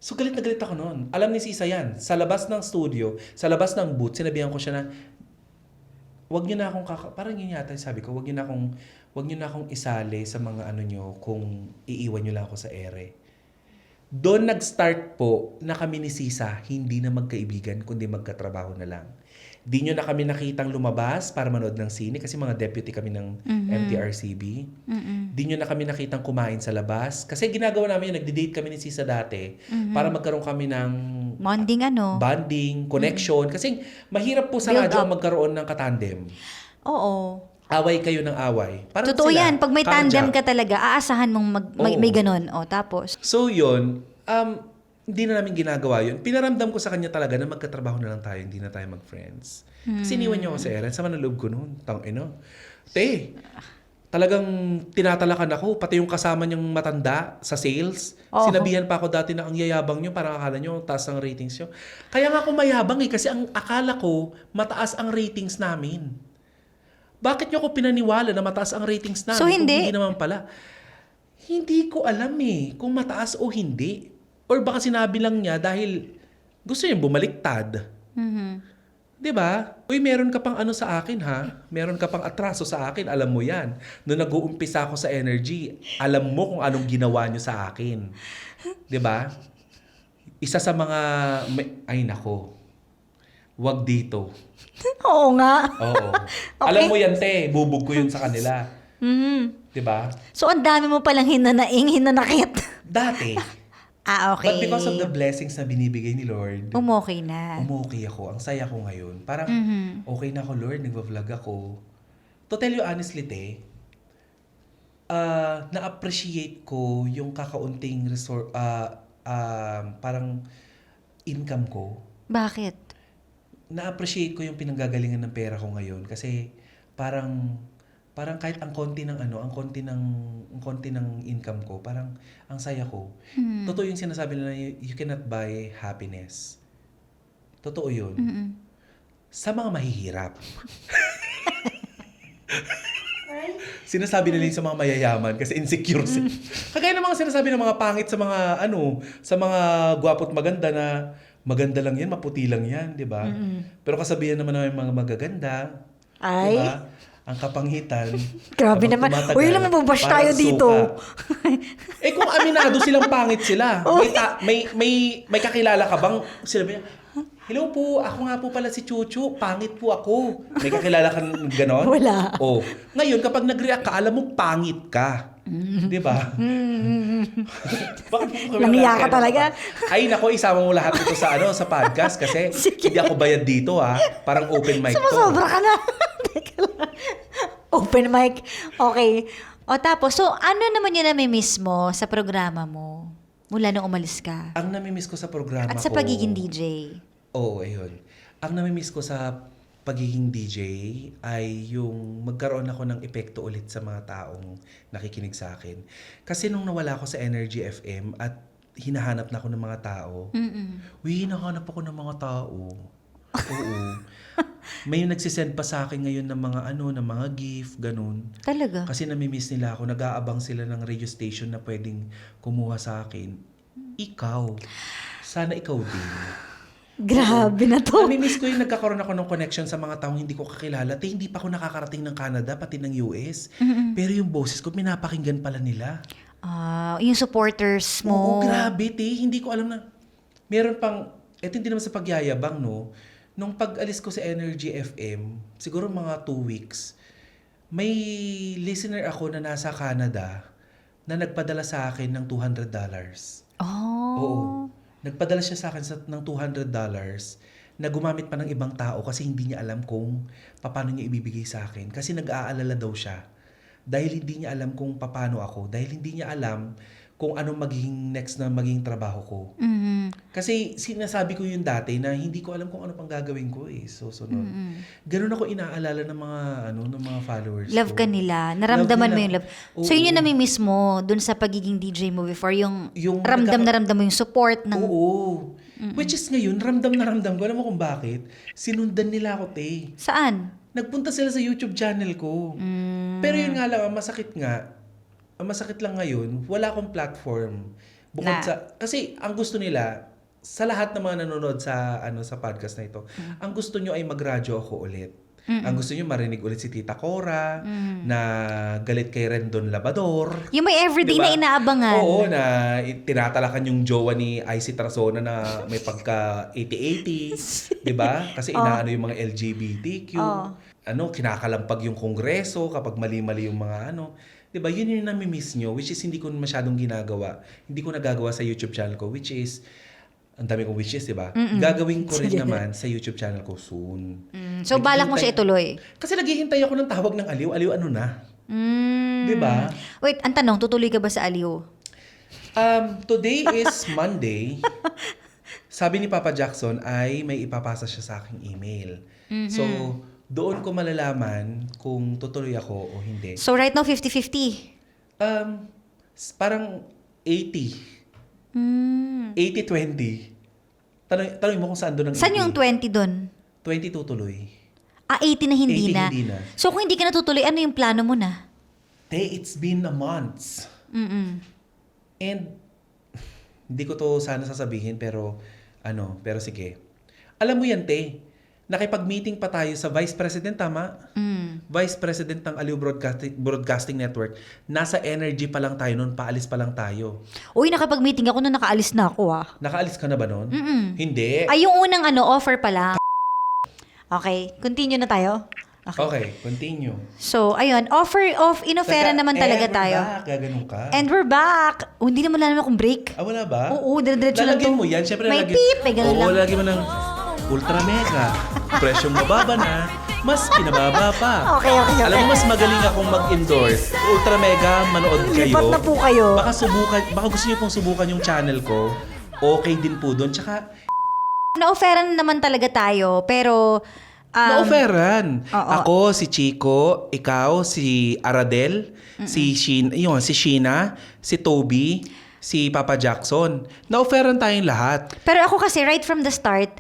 So galit na galit ako noon. Alam ni Sisa yan. Sa labas ng studio, sa labas ng booth, sinabihan ko siya na, wag niyo na akong parang yun yata sabi ko, wag niyo na akong isali sa mga ano nyo kung iiwan niyo lang ako sa ere. Doon nag-start po na kami ni Sisa, hindi na magkaibigan, kundi magkatrabaho na lang. Di nyo na kami nakitang lumabas para manood ng sine kasi mga deputy kami ng MTRCB. Di nyo na kami nakitang kumain sa labas. Kasi ginagawa namin yun, nagde-date kami ni Sisa dati para magkaroon kami ng bonding, connection. Kasi mahirap po sa Build radyo up. magkaroon ng katandem. Oo. Away kayo ng away. Parang Totoo sila, yan. Pag may parang tandem Jack. ka talaga, aasahan mong may ganun. O, tapos? So yun, hindi na namin ginagawa yun. Pinaramdam ko sa kanya talaga na magkatrabaho na lang tayo, hindi na tayo mag-friends. Kasi iniwan niyo ako sa Eren, sama ng loob ko noon. Talagang tinatalakan ako, pati yung kasama niyang matanda sa sales. Oo. Sinabihan pa ako dati na ang yayabang niyo, parang akala niyo, taas ang ratings niyo. Kaya nga ako mayabang kasi ang akala ko, mataas ang ratings namin. Bakit niyo ako pinaniwala na mataas ang ratings namin? So, hindi? Kung hindi naman pala. Hindi ko alam kung mataas o hindi. Or baka sinabi lang niya dahil gusto niya bumaliktad. Di ba? Uy, meron ka pang ano sa akin ha? Meron ka pang atraso sa akin, alam mo yan. Noong nag-uumpisa ako sa energy, alam mo kung anong ginawa niyo sa akin. Di ba? Isa sa mga, ay nako, wag dito. Oo nga. Oo. Alam mo yan, te. Bubog ko yun sa kanila. Di ba? So, ang dami mo palang hinanakit. Dati. Okay. But because of the blessings na binibigay ni Lord, Umokay na. umokay ako. Ang saya ko ngayon. Parang, okay na ako, Lord. Nagva-vlog ako. To tell you honestly, te, na-appreciate ko yung kakaunting parang income ko. Bakit? Na-appreciate ko yung pinanggagalingan ng pera ko ngayon kasi parang kahit ang konti ng income ko, parang ang saya ko. Totoo yung sinasabi nila, you cannot buy happiness. Totoo yun. Sa mga mahihirap. Sinasabi nila yun sa mga mayayaman kasi insecure sila. Kagaya ng mga sinasabi ng mga pangit sa mga sa mga gwapo't maganda na maganda lang yan, maputi lang yan, di ba? Pero kasabihan naman ng mga magaganda, Ay. di ba? Ang kapangitan. Grabe habang naman. tumatagal, Uy, naman mababash parang tayo dito. suka. Kung aminado silang pangit sila, may kakilala ka bang sila ba? Hello po, ako nga po pala si Chuchu, pangit po ako. May kakilala ka ganon? Wala. Oh, ngayon kapag nag-react ka, alam mo pangit ka. 'Di ba? Nangiya ka talaga. Ay nako, isama mo lahat ito sa sa podcast kasi hindi ako bayad dito Parang open mic to. Sumusobra ka na. Teka lang. Open mic. Okay. O tapos, so ano naman yun nami-miss mo sa programa mo mula nung umalis ka? Ang nami-miss ko sa programa At sa ko. pagiging DJ? Oo, ayun. Ang nami-miss ko sa pagiging DJ ay yung magkaroon ako ng epekto ulit sa mga taong nakikinig sa akin. Kasi nung nawala ako sa Energy FM at hinahanap na ako ng mga tao, hinahanap ako ng mga tao. Oo. May nagsisend pa sa akin ngayon ng mga ng mga gift, ganun. Talaga? Kasi nami-miss nila ako, nag-aabang sila ng radio station na pwedeng kumuha sa akin. Ikaw. Sana ikaw din. Grabe na to. Namimiss ko yung nagkakaroon ako ng connection sa mga taong hindi ko kakilala. Hindi pa ako nakakarating ng Canada, pati ng US. Pero yung boses ko, pinapakinggan pala nila. Yung supporters mo. Oo, grabe, te. Hindi ko alam na. Meron pang, eto hindi naman sa pagyayabang, no? Nung pag-alis ko sa Energy FM, siguro mga 2 weeks, may listener ako na nasa Canada na nagpadala sa akin ng $200. Oo. Nagpadala siya sa akin ng $200 na gumamit pa ng ibang tao kasi hindi niya alam kung paano niya ibibigay sa akin. Kasi nag-aalala daw siya. Dahil hindi niya alam kung paano ako. Dahil hindi niya alam kung anong magiging next na magiging trabaho ko. Kasi sinasabi ko yun dati na hindi ko alam kung ano pang gagawin ko So, sunod. Ganun ako inaalala ng mga followers Love ko. ka nila. Naramdaman Love mo nila. yung love. Oo. So, yun yung namimiss mo dun sa pagiging DJ mo before. Yung Yung ramdam mo yung support ng... Oo. Which is ngayon, ramdam na ramdam ko. Alam mo kung bakit? Sinundan nila ako, te. Saan? Nagpunta sila sa YouTube channel ko. Pero yun nga lang, ang masakit lang ngayon, wala akong platform. Bukod kasi ang gusto nila, sa lahat ng mga nanonood sa podcast na ito, ang gusto nyo ay magradyo ako ulit. Ang gusto nyo marinig ulit si Tita Cora, na galit kay Rendon Labador. Yung may everyday Diba? na inaabangan. Oo, na tinatalakan yung jowa ni IC Tarazona na may pagka 80-80. Diba? Kasi inaano yung mga LGBTQ. Kinakalampag yung kongreso kapag mali-mali yung mga Diba? Yun yung nami-miss nyo, which is hindi ko masyadong ginagawa. Hindi ko nagagawa sa YouTube channel ko, which is, ang dami kong wishes, diba? Gagawin ko rin naman sa YouTube channel ko soon. So, balak mo siya ituloy? Kasi naghihintay ako ng tawag ng Aliw. Aliw ano na? Diba? Wait, ang tanong, tutuloy ka ba sa Aliw? Today is Monday. Sabi ni Papa Jackson ay may ipapasa siya sa aking email. So, doon ko malalaman kung tutuloy ako o hindi. So, right now, 50-50? Parang 80. 80-20. Tanong mo kung saan doon ang 80. Saan yung 20 doon? 20 tutuloy. 80 na hindi 80 na. hindi na. So, kung hindi ka natutuloy, ano yung plano mo na? It's been a month. And, hindi ko to sana sasabihin, pero sige. Alam mo yan, te, nakipag-meeting pa tayo sa Vice President, tama? Vice President ng Aliw Broadcasting Network. Nasa Energy pa lang tayo noon, paalis pa lang tayo. Uy, nakapag-meeting ako na nakaalis na ako Nakaalis ka na ba noon? Hindi. Ay, yung unang offer pa lang. Okay, continue na tayo. Okay, continue. So, ayun, in-offera naman talaga tayo. Gaganon ka. And we're back. Hindi naman alam akong break. Wala ba? Oo, dire-diretso lang Lalagyan to. mo yan. Siyempre, May beep, may ganun lang. Oo, lalagyan mo ng ultra mega. Presyong mababa na, mas pinababa pa. Okay. Alam mo, mas magaling akong mag-endorse. Ultra mega, manood kayo. Lipat na po kayo. Baka gusto niyo pong subukan yung channel ko. Okay din po doon. Tsaka, Na-offeran naman talaga tayo, pero... na-offeran. oo. Ako, si Chico, ikaw, si Aradel, si Sheena, si Toby, si Papa Jackson. Na-offeran tayong lahat. Pero ako kasi, right from the start,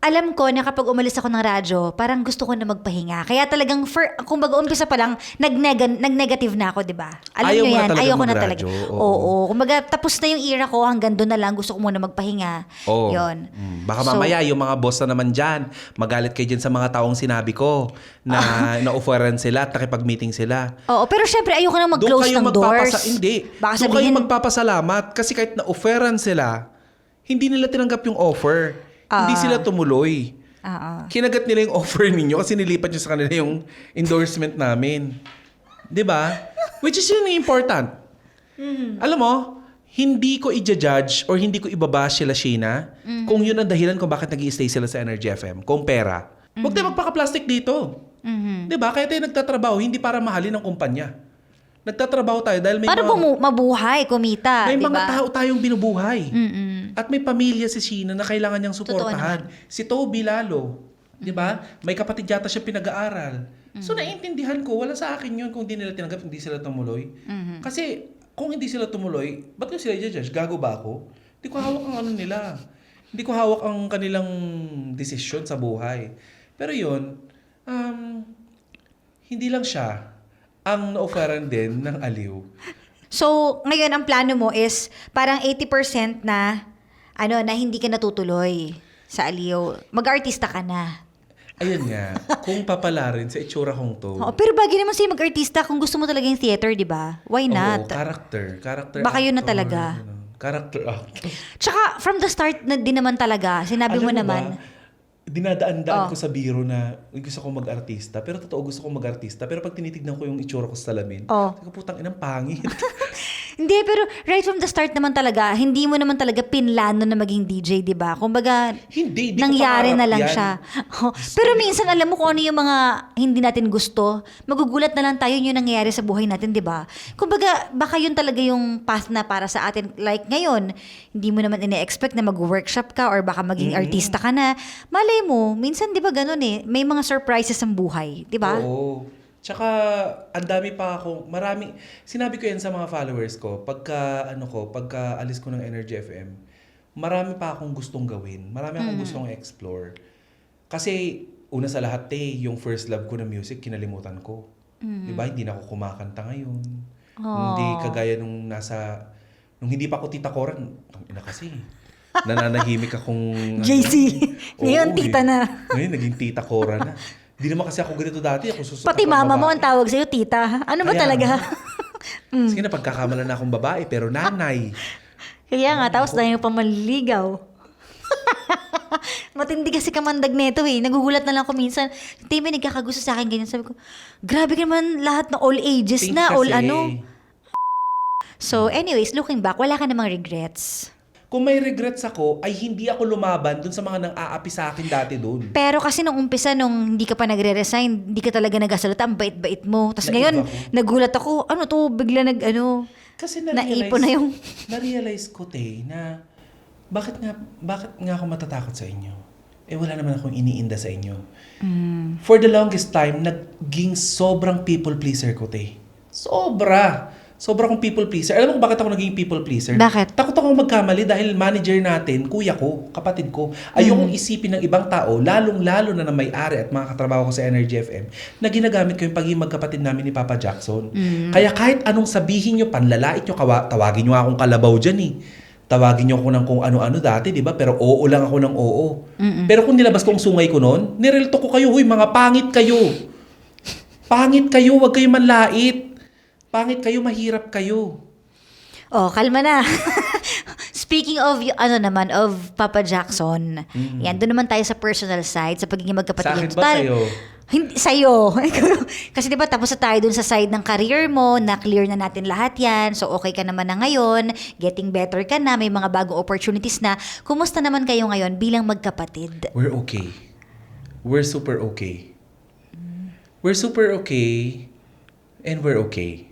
alam ko na kapag umalis ako ng radyo, parang gusto ko na magpahinga. Kaya talagang, kumbaga umpisa pa lang, nag-negative na ako, di ba? Alam Ayaw nyo mo na yan, talaga ayoko na magradyo, talaga. oo. Oo. Kumbaga, tapos na yung era ko, hanggang doon na lang, gusto ko muna magpahinga. Oo. Yun. Baka mamaya yung mga boss na naman dyan, magalit kayo dyan sa mga taong sinabi ko na na-offeran sila at nakipag-meeting sila. Oo, pero syempre, ayoko na mag-close ng doors. Hindi. Baka Doon kayo sabihin, magpapasalamat kasi kahit na-offeran sila, hindi nila tinanggap yung offer. Hindi sila tumuloy. Kinagat nila yung offer ninyo kasi nilipat nyo sa kanila yung endorsement namin. 'Di ba? Which is yun yung important. Alam mo, hindi ko i-judge or hindi ko ibabash sila, Sheena, kung yun ang dahilan kung bakit nag-i-stay sila sa Energy FM. Kung pera. Huwag tayo magpaka-plastic dito. 'Di ba? Kaya tayo nagtatrabaho, hindi para mahalin ng kumpanya. Nagtatrabaho tayo dahil may para mabuhay, kumita, may di mga ba? tao tayong binubuhay. At may pamilya si Sheena na kailangan niyang suportahan. Si Toby lalo. Di ba? May kapatid yata siya pinag-aaral. So naiintindihan ko, wala sa akin yun kung hindi nila tinanggap, hindi sila tumuloy. Kasi kung hindi sila tumuloy, ba't ko sila i-judge? Gago ba ako? Hindi ko hawak ang nila. Hindi ko hawak ang kanilang desisyon sa buhay. Pero yun, hindi lang siya ang na-offeran din ng Aliw. So, ngayon ang plano mo is parang 80% na na hindi ka natutuloy sa Aliw. Mag-artista ka na. Ayun nga, kung papalarin sa itsura kong to. Oo, pero bagay naman sa'yo mag-artista kung gusto mo talaga yung theater, di ba? Why not? Oo, character Baka yun na actor, talaga. Character actor. Tsaka from the start na din naman talaga, sinabi Alam mo naman. Ba, dinadaan-daan Oh. ko sa biro na gusto kong mag-artista. Pero totoo gusto kong mag-artista. Pero pag tinitignan ko yung itsura ko sa salamin, Oh. sabi ko, putang inang pangit. Hindi, pero right from the start naman talaga, hindi mo naman talaga pinlano na maging DJ, di ba? Kumbaga, Hindi, di ko nangyari na pangarap lang yan. siya. Oh, pero minsan alam mo kung ano yung mga hindi natin gusto, magugulat na lang tayo yung nangyayari sa buhay natin, di ba? Kumbaga, baka yun talaga yung path na para sa atin. Like ngayon, hindi mo naman ine-expect na mag-workshop ka or baka maging artista ka na. Malay mo, minsan di ba ganun eh, may mga surprises ang buhay, di ba? Oo. Tsaka, ang dami pa ako, marami, sinabi ko yan sa mga followers ko, pagka alis ko ng Energy FM, marami pa akong gustong gawin, marami akong gustong explore. Kasi, una sa lahat yung first love ko na music, kinalimutan ko. Diba? Hindi na ako kumakanta ngayon. Hindi kagaya nung hindi pa ako Tita Cora, ina kasi, nananahimik akong... JC, ngayon Oo, tita na. Ngayon, naging Tita Cora na. Hindi naman kasi ako ganito dati. Ako susunod Pati akong mama mo babae. ang tawag sa'yo, tita. Ano ba Kaya talaga? Sige na, pagkakamalan na akong babae, pero nanay. Kaya nga, tapos dahil pa manliligaw. Matindi kasi kamandag neto eh. Nagugulat na lang ako minsan. May nagkakagusto sa akin ganyan. Sabi ko, grabe ka naman lahat ng all ages Think na, all kasi, ano. So anyways, looking back, wala ka namang regrets. Kung may regrets ako, ay hindi ako lumaban dun sa mga nang-aapi sa akin dati dun. Pero kasi nung umpisa, nung hindi ka pa nagre-resign, hindi ka talaga nagasalita, ang bait-bait mo. Tapos ngayon, Naiba ako. nagulat ako, ano to, bigla Kasi naipon na yung... na-realize ko, na bakit nga ako matatakot sa inyo? Wala naman akong iniinda sa inyo. For the longest time, naging sobrang people pleaser ko, Sobra akong people pleaser. Alam mo kung bakit ako naging people pleaser? Bakit? Takot ako magkamali dahil manager natin, kuya ko, kapatid ko. Ayokong isipin ng ibang tao, lalong-lalo na may-ari at mga katrabaho ko sa Energy FM, na ginagamit ko yung pagiging magkapatid namin ni Papa Jackson. Kaya kahit anong sabihin nyo, panlalait nyo, tawagin nyo akong kalabaw dyan eh. Tawagin nyo ako ng kung ano-ano dati, di ba? Pero oo lang ako ng oo. Pero kung nilabas ko ang sungay ko noon, nirelto ko kayo, huy, mga pangit kayo. Pangit kayo, wag kayo manlait. Pangit kayo, mahirap kayo. Oh, kalma na. Speaking of, of Papa Jackson, yan, doon naman tayo sa personal side, sa pagiging magkapatid. Sa akin ba, Total, sa'yo? Hindi, sa'yo. Kasi di ba tapos na tayo dun sa side ng career mo, na clear na natin lahat yan, so okay ka naman na ngayon, getting better ka na, may mga bagong opportunities na. Kumusta naman kayo ngayon bilang magkapatid? We're okay. We're super okay. We're super okay. And we're okay.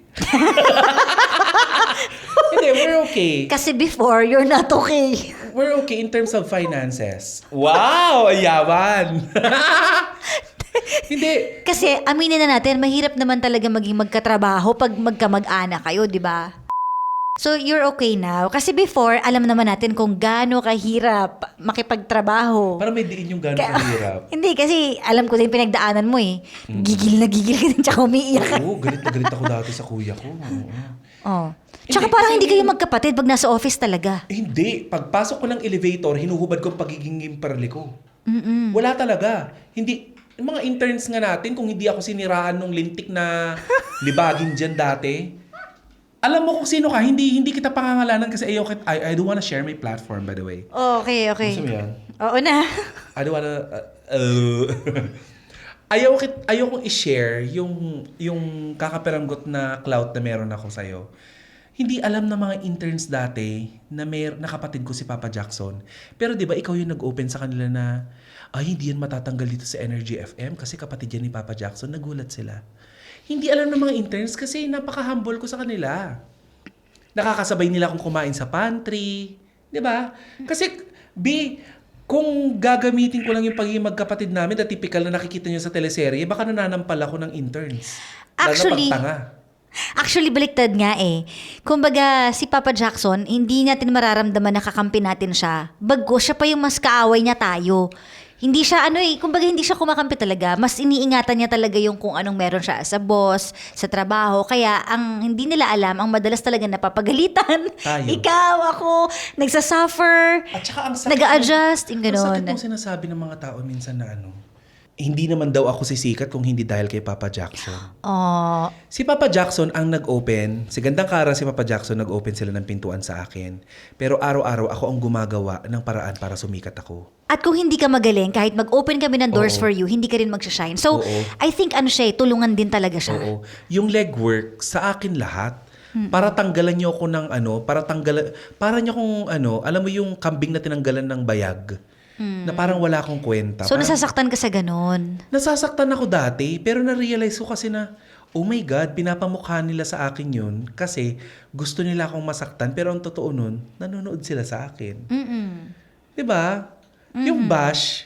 Hindi, we're okay. Kasi before, you're not okay. We're okay in terms of finances. Wow! Ayawan! Hindi. Kasi aminin na natin, mahirap naman talaga maging magkatrabaho pag magkamag-anak kayo, di ba? So, you're okay now. Kasi before, alam naman natin kung gaano kahirap makipagtrabaho. Parang may diin yung gano'n kahirap. Hindi, kasi alam ko din pinagdaanan mo eh. Gigil na gigil ka din, tsaka umiiyak ka. Oo, galit na galit ako dati sa kuya ko. Oo. Oh. Tsaka Hindi, parang kasi hindi kayo magkapatid pag nasa office talaga. Hindi. Pagpasok ko ng elevator, hinuhubad ko ang pagiging imperli ko. Wala talaga. Hindi. Yung mga interns nga natin, kung hindi ako siniraan nung lintik na libagin dyan dati, alam mo kung sino ka, hindi kita pangangalanan kasi I don't wanna share my platform, by the way. Okay. Gusto mo yan? Oo na. I don't wanna... ayaw kong i-share yung kakaperanggot na clout na meron ako sa'yo. Hindi alam ng mga interns dati na kapatid ko si Papa Jackson. Pero di ba ikaw yung nag-open sa kanila na, ay, hindi yan matatanggal dito sa Energy FM kasi kapatid yan ni Papa Jackson. Nagulat sila. Hindi alam ng mga interns kasi napaka-humble ko sa kanila. Nakakasabay nila akong kumain sa pantry. Di ba? Kasi, kung gagamitin ko lang yung pagiging magkapatid namin na typical na nakikita nyo sa teleserye, baka nananampal ako ng interns. Actually, baliktad nga eh. Kumbaga, si Papa Jackson, hindi natin mararamdaman na kakampi natin siya. Bagkus, siya pa yung mas kaaway niya tayo. Hindi siya kumbaga hindi siya kumakampi talaga. Mas iniingatan niya talaga yung kung anong meron siya sa boss, sa trabaho. Kaya ang hindi nila alam, ang madalas talaga napapagalitan. Tayo. Ikaw, ako, nagsasuffer, At saka ang sakit nag-a-adjust, yung Ang sakit gano'n. ng sinasabi ng mga tao minsan na hindi naman daw ako sisikat kung hindi dahil kay Papa Jackson. Oh, Si Papa Jackson ang nag-open, si Gandang Kara, si Papa Jackson nag-open sila ng pintuan sa akin. Pero araw-araw ako ang gumagawa ng paraan para sumikat ako. at kung hindi ka magaling, kahit mag-open kami ng doors Oo. for you, hindi ka rin mag-shine. So, Oo. I think tulungan din talaga siya. Oo. Yung legwork, sa akin lahat. Para tanggalan niyo ako ng para niyo kung alam mo yung kambing na tinanggalan ng bayag. Na parang wala akong kwenta. So, Parang- nasasaktan ka sa ganun. Nasasaktan ako dati, pero na-realize ko kasi na, oh my God, pinapamukha nila sa akin yun kasi gusto nila akong masaktan, pero ang totoo nun, nanonood sila sa akin. Mm-mm. Diba? Yung bash,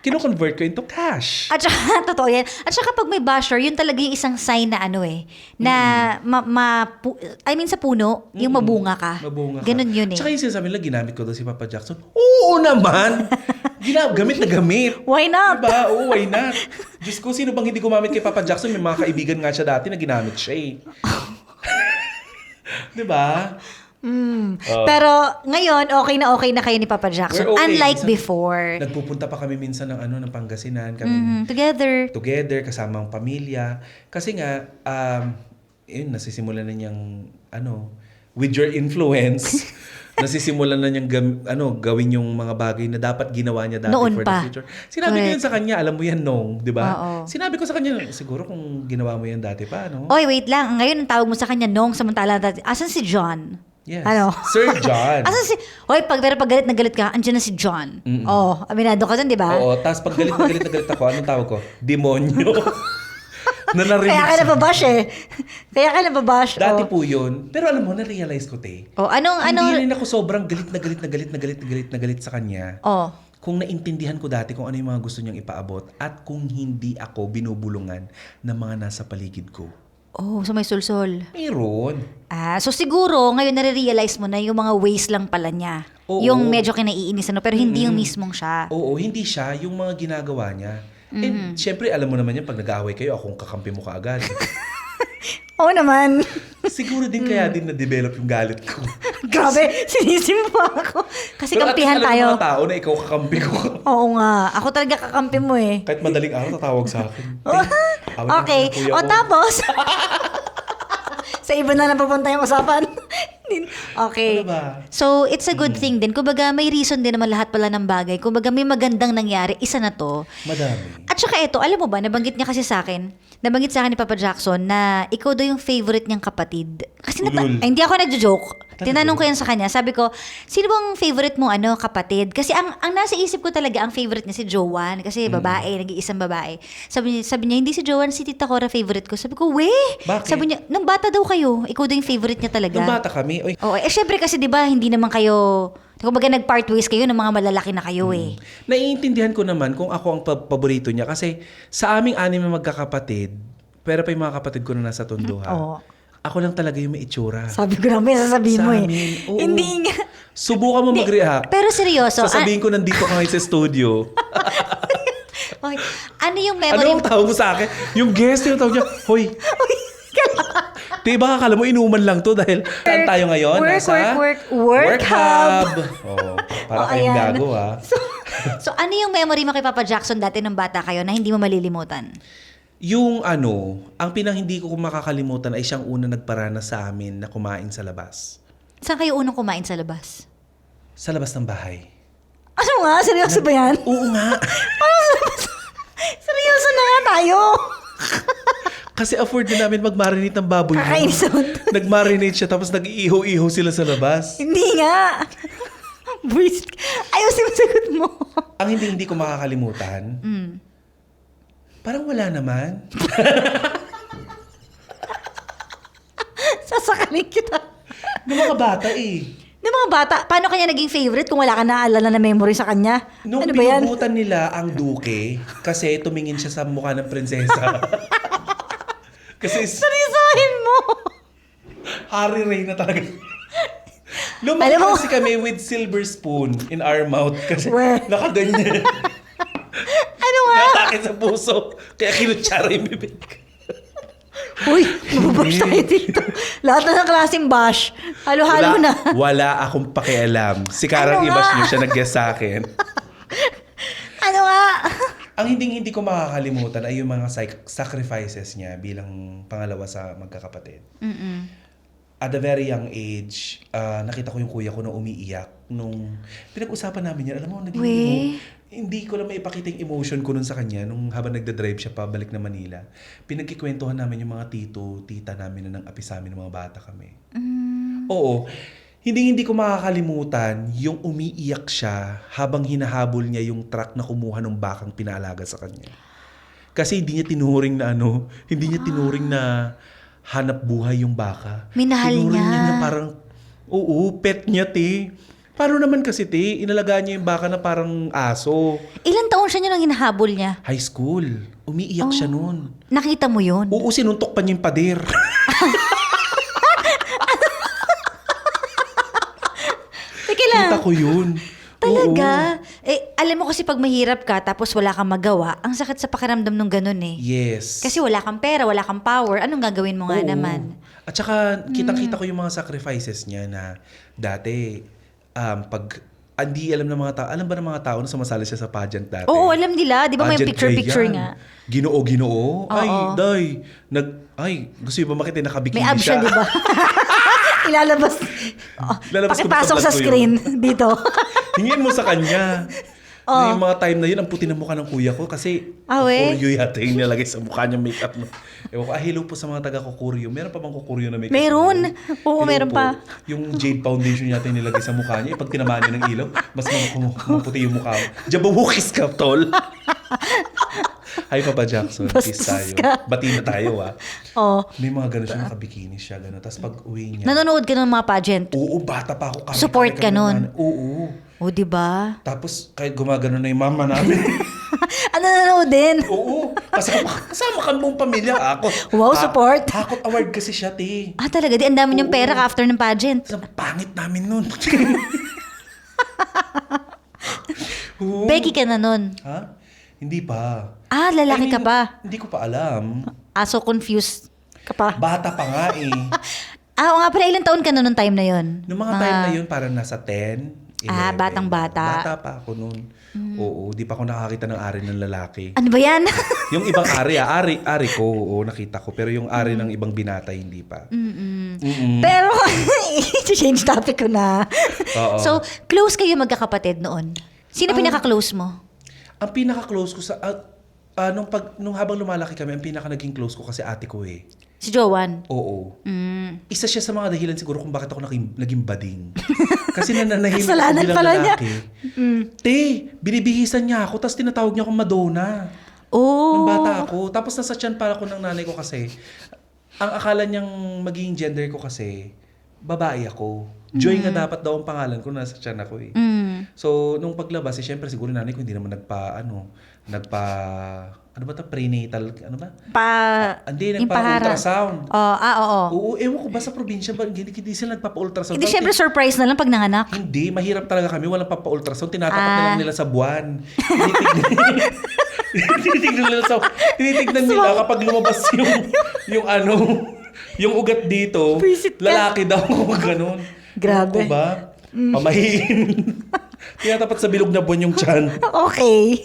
kino-convert ko into cash. At saka, totoo yan. At saka pag may basher, yun talaga yung isang sign na sa puno, yung mabunga ka. Mabunga ka. Ganun yun eh. Tsaka yung sinasabi nila, ginamit ko daw si Papa Jackson. Oo naman! Gamit na gamit. Why not? Diba? Oo, why not? Diyos ko, sino bang hindi gumamit kay Papa Jackson? May mga kaibigan nga siya dati na ginamit siya eh. Diba? Pero ngayon, okay na kayo ni Papa Jackson. We're okay. Unlike Minsan, before. Nagpupunta pa kami minsan ng Pangasinan. Kami Together. kasama ang pamilya. Kasi nga, nasisimulan na niyang, with your influence, nasisimulan na niyang gawin yung mga bagay na dapat ginawa niya dati Noon for pa. the future. Sinabi ko Correct. yun sa kanya, alam mo yan, Nong, di ba? Oo. Sinabi ko sa kanya, siguro kung ginawa mo yan dati pa, Oy, wait lang. Ngayon, ang tawag mo sa kanya, Nong, samantala, asan si John? Yes. Sir John. Asan pero pag galit na galit ka, andyan na si John. Oh, aminado ka dun, di ba? Oo, tapos pag galit na galit ako, anong tawag ko? Demonyo. Na narinig Kaya ka sa- nababash eh. Kaya ka nababash. Dati oh. po yun. Pero alam mo, na-realize ko, te. Oh, Hindi rin ako sobrang galit sa kanya. Oh. Kung naintindihan ko dati kung ano yung mga gusto niyang ipaabot at kung hindi ako binubulungan ng mga nasa paligid ko. Oh, so may sulsol. Meron. So siguro, ngayon nare-realize mo na yung mga ways lang pala niya. Oo. Yung medyo kinaiinisan, pero hindi yung mismong siya. Oo, hindi siya yung mga ginagawa niya. And syempre, alam mo naman yan, pag nag-aaway kayo, akong kakampi mo kaagad. Oo naman. Siguro din kaya din na-develop yung galit ko. Grabe, sinisim mo ako. Kasi Pero at least kampihan alam ng tayo. mga tao na ikaw kakampi ko. Oo nga. Ako talaga kakampi mo eh. Kahit madaling araw, tatawag sa akin. Okay. O tapos, sa iba na napupunta yung usapan. Okay. Ano ba? So, it's a good thing din. Kumbaga, may reason din naman lahat pala ng bagay. Kumbaga, may magandang nangyari. Isa na to. Madami. At saka ito, alam mo ba, nabanggit sa akin ni Papa Jackson na ikaw daw yung favorite niyang kapatid. Kasi Ulul. hindi ako nagjo-joke. Talaga? Tinanong ko yan sa kanya. Sabi ko, sino bang favorite mo kapatid? Kasi ang nasa isip ko talaga, ang favorite niya si Joanne. Kasi babae, nag-iisang babae. Sabi niya, hindi si Joanne, si Tita Cora favorite ko. Sabi ko, Bakit? Sabi niya, nung bata daw kayo, ikaw daw yung favorite niya talaga. Nung bata kami, Oo, syempre kasi 'di ba hindi naman kayo kumbaga nag-part ways kayo ng mga malalaki na kayo eh. naiintindihan ko naman kung ako ang paborito niya kasi sa aming anim na magkakapatid, pero pa yung mga kapatid ko na nasa tondo ha. Oo. Ako lang talaga yung may itsura. Sabi ko naman sasabihin Sa mo eh. amin, oo. Hindi nga. Subukan mo mag-react. Pero seryoso. Sasabihin ko nandito ka ngayon sa studio. Okay. Ano yung Ano memory? ang tawag mo sa akin? Yung guest yung tawag niya, hoy. Di ba akala mo inuman lang to dahil saan tayo ngayon? Work hub. Oh, para Oh, kayong ayan. gago ha. So ano yung memory mo kay Papa Jackson dati nung bata kayo na hindi mo malilimutan? Yung ang pinang hindi ko makakalimutan ay siyang una nagparana sa amin na kumain sa labas. Saan kayo unang kumain sa labas? Sa labas ng bahay. Ano nga? Seryoso ba yan? Oo nga. Seryoso na nga tayo. Kasi afford na namin mag-marinate ng baboy. Kakainis naman. Nag-marinate siya tapos nag-iiho-iho sila sa labas. Hindi nga. Buisit. Ayusin mo sagot mo. Ang hindi ko makakalimutan, parang wala naman. Sasakalin kita. Ng mga bata eh. Ng mga bata, paano kanya naging favorite kung wala ka naaalala na memory sa kanya? Nung Ano ba yan? binubutan nila ang duke, kasi tumingin siya sa mukha ng prinsesa. Kasi Seryosohin mo. Harry Ray na talaga. Alam mo- Lumaki kasi kami with silver spoon in our mouth kasi Weh. nakaganyan. atake sa puso. Kaya kinutsara yung bibig. Uy, mababash tayo dito. Lahat na ng klaseng bash. Halo-halo na. Wala akong pakialam. Si Karang Ano i-bash nga? niyo siya nag-guess sa akin. Ano nga? Ang hindi ko makakalimutan ay yung mga sacrifices niya bilang pangalawa sa magkakapatid. At a very young age, nakita ko yung kuya ko na umiiyak. Nung pinag-usapan namin yan, alam mo, hindi ko lang maipakita yung emotion ko nun sa kanya nung habang nagda-drive siya pabalik na Manila. Pinagkikwentuhan namin yung mga tita namin na nang-api sa amin ng mga bata kami. Oo. Hindi ko makakalimutan yung umiiyak siya habang hinahabol niya yung truck na kumuha ng bakang pinaalaga sa kanya. Kasi hindi niya tinuring na hanap buhay yung baka. Minahal Tinuring niya. na parang, pet niya, te. Paano naman kasi, te? Inalagaan niya yung baka na parang aso. Ilan taon siya nang hinahabol niya? High school. Umiiyak siya noon. Nakita mo yun? Oo, sinuntok pa niya yung pader. Teka lang. Kita ko yun. Talaga? Alam mo kasi pag mahirap ka tapos wala kang magawa, ang sakit sa pakiramdam nung ganun eh. Yes. Kasi wala kang pera, wala kang power, anong gagawin mo nga Oo. naman? At saka, kitang-kita ko yung mga sacrifices niya na dati, hindi alam ng mga tao, alam ba ng mga tao na sumasali siya sa pageant dati? Oo, alam nila. Di ba may Pageant picture-picture yan. nga? Ginoo. Ay, Oo. day. Gusto yung ba makita nakabikini May abs siya, di ba? Ilalabas. Lalabas ko Pakipasok sa sa vlog ko screen dito. Hingin mo sa kanya. Oo. Yung mga time na yun, ang puti ng mukha ng kuya ko kasi we? kukuryo yata yung nilagay sa mukha niya makeup. No? Ewan ko, hello po sa mga taga-kukuryo. Meron pa bang kukuryo na makeup? Meron. Oo, Hello meron po. pa. Yung jade foundation yata yung nilagay sa mukha niya. Pag tinamaan niya ng ilaw, mas maputi yung mukha mo. Jabawukis ka, tol. Hi, Papa Jackson. Peace Bastos tayo. ka. Bati na tayo, Oo. May mga gano'n siya, nakabikini siya, gano'n. Tapos pag uwi niya, Nanonood ka ng mga pageant. oo, bata pa ako. Support ka nun? Oo. O, di ba? Tapos kahit gumagano na yung mama namin. Nanonood din. Oo. Kasama kang buong pamilya. Ako. Wow, support. Hakot award kasi siya, te. Talaga. Di, ang dami niyang pera after ng pageant. Ang pangit namin nun. Oo. Becky ka na nun. Ha? Hindi pa. Lalaki ka pa. Hindi ko pa alam. So confused ka pa. Bata pa nga eh. Oo nga pala, ilang taon ka na nung time na yun? Noong mga time na yun, parang nasa 10, 11. Batang-bata. Bata pa ako noon. Oo, di pa ako nakakita ng ari ng lalaki. Ano ba yan? Yung ibang ari, ari ko, oo, nakita ko. Pero yung ari ng ibang binata, hindi pa. Pero, change topic ko na. Oo. So, close kayo magkakapatid noon? Sino pinaka-close mo? Ang pinaka-close ko sa... nung habang lumalaki kami, ang pinaka-naging close ko kasi ate ko eh. Si Jowan? Oo. Isa siya sa mga dahilan siguro kung bakit ako naging bading. Kasi nananahimik ako Kasalanan bilang pala niya. lalaki. Te, binibihisan niya ako, tapos tinatawag niya akong Madonna. Oh. Nung bata ako. Tapos nasa tiyan para ko ng nanay ko kasi. Ang akala niyang magiging gender ko kasi, babae ako. Joy nga dapat daw ang pangalan ko, nasa tiyan ako eh. So, nung paglabas, syempre siguro nanay ko hindi naman ano ba ito? Prenatal, ano ba? Hindi, yung paharap. nagpa-ultrasound. Oo. Oo, ewan ko ba sa probinsya ba, hindi sila nagpapa-ultrasound. Hindi, syempre surprise na lang pag nanganak. Hindi, mahirap talaga kami, walang papa-ultrasound. Tinatapat na lang nila sa buwan. Tinitignan nila kapag lumabas yung ugat dito, Visit ka. lalaki daw, ganun. Grabe. Ewan ko ba? Pamahiin. Tinatapat sa bilog na buwan yung tiyan. Okay.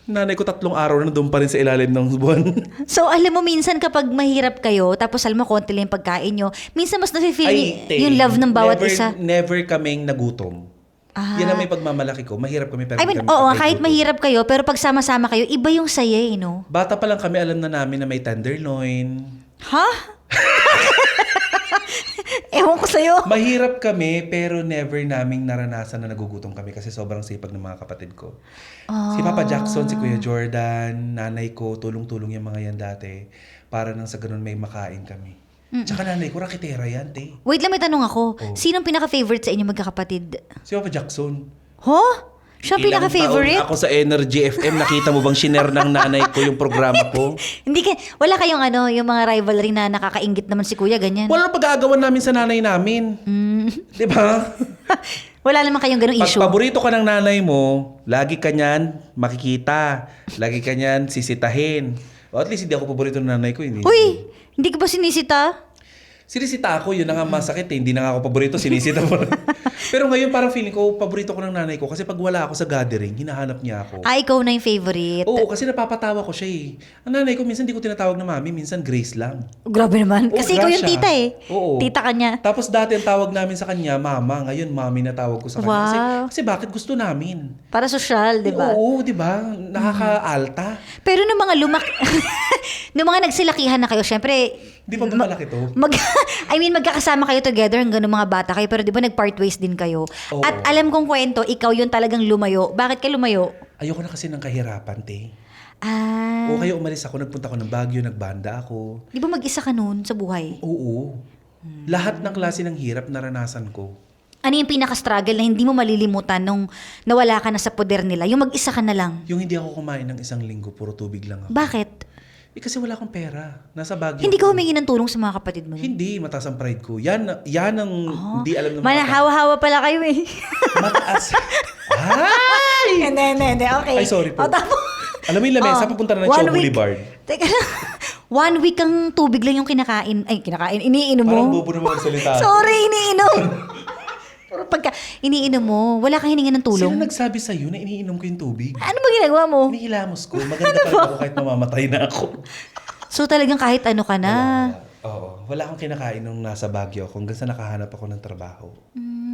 Nanay ko 3 araw na doon pa rin sa ilalim ng buwan. So, alam mo, minsan kapag mahirap kayo, tapos alam mo, konti lang yung pagkain nyo, minsan mas nafe-feel yung love ng bawat isa. Never kaming nagutom. Yan ang may pagmamalaki ko. Mahirap kami pero I mean, kami kahit mahirap kayo, pero pag sama-sama kayo, iba yung saya eh, no? Bata pa lang kami, alam na namin na may tenderloin. Ha? Ewan ko sa'yo. Mahirap kami, pero never naming naranasan na nagugutom kami kasi sobrang sipag ng mga kapatid ko. Si Papa Jackson, si Kuya Jordan, nanay ko, tulong-tulong yung mga yan dati para nang sa ganun may makain kami. Tsaka nanay ko, rakitera yan, te. Wait lang, may tanong ako. Sinong pinaka-favorite sa inyo magkakapatid? Si Papa Jackson. Huh? Siya ang Ilang pinaka-favorite? taon ako sa Energy FM, nakita mo bang shiner ng nanay ko yung programa ko? Wala kayong yung mga rivalry na nakakaingit naman si Kuya, ganyan? Walang pag-aagawan namin sa nanay namin. Di ba? Wala naman kayong ganung Pag issue. paborito ka ng nanay mo, lagi ka niyan makikita. Lagi ka niyan sisitahin. O at least hindi ako paborito ng nanay ko. Hindi. Uy, hindi ka ba sinisita? Sinisita ako, yun na nga masakit eh. Hindi na nga ako paborito, sinisita mo. Pero ngayon parang feeling ko, paborito ko ng nanay ko kasi pag wala ako sa gathering, hinahanap niya ako. Ah, ikaw na yung favorite. Oo, kasi napapatawa ko siya eh. Ang nanay ko, minsan di ko tinatawag na mami, minsan Grace lang. Grabe naman. Oo, Kasi ikaw yung Gracia. tita eh. Oo. Tita ka niya. Tapos dati ang tawag namin sa kanya, mama. Ngayon, mami na tawag ko sa kanya. Wow. Kasi bakit gusto namin? Para social, di ba? Oo, di ba? Nakaka-alta. Pero nung mga nung mga nagsilakihan na kayo, syempre, Di pa ba malaki to? magkakasama kayo together hanggang nung mga bata kayo, pero di ba nag-part ways din kayo? Oo. At alam kong kwento, ikaw yung talagang lumayo. Bakit ka lumayo? Ayoko na kasi ng kahirapan, te. Ah, O kaya umalis ako, nagpunta ako ng Baguio, nagbanda ako. di ba mag-isa ka noon sa buhay? Oo. Lahat ng klase ng hirap naranasan ko. Ano yung pinaka-struggle na hindi mo malilimutan nung nawala ka na sa poder nila? Yung mag-isa ka na lang. Yung hindi ako kumain ng isang linggo, puro tubig lang ako. Bakit? Kasi wala akong pera. Nasa Baguio. Hindi ka ako. humingi ng tulong sa mga kapatid mo? Hindi, mataas ang pride ko. Yan ang hindi alam ng mga Manahawa-hawa pala kayo eh. mataas. Ay! Hindi. Okay. Ay, sorry po. O, tapos, Alam mo yung lamesa, papunta na ng Chow Boulevard. Teka lang. 1 week kang tubig lang yung kinakain. Ay, iniinom mo. Parang bobo naman magsalita. Sorry, iniinom. Puro pagka, iniinom mo, wala kang hininga ng tulong. Sino nagsabi sa'yo na iniinom ko yung tubig? Ano ba ginagawa mo? Hinihilamos ko. Maganda pa rin ako kahit mamamatay na ako. So talagang kahit ano ka na. Oo. Wala akong kinakain nung nasa Baguio ako hanggang sa nakahanap ako ng trabaho.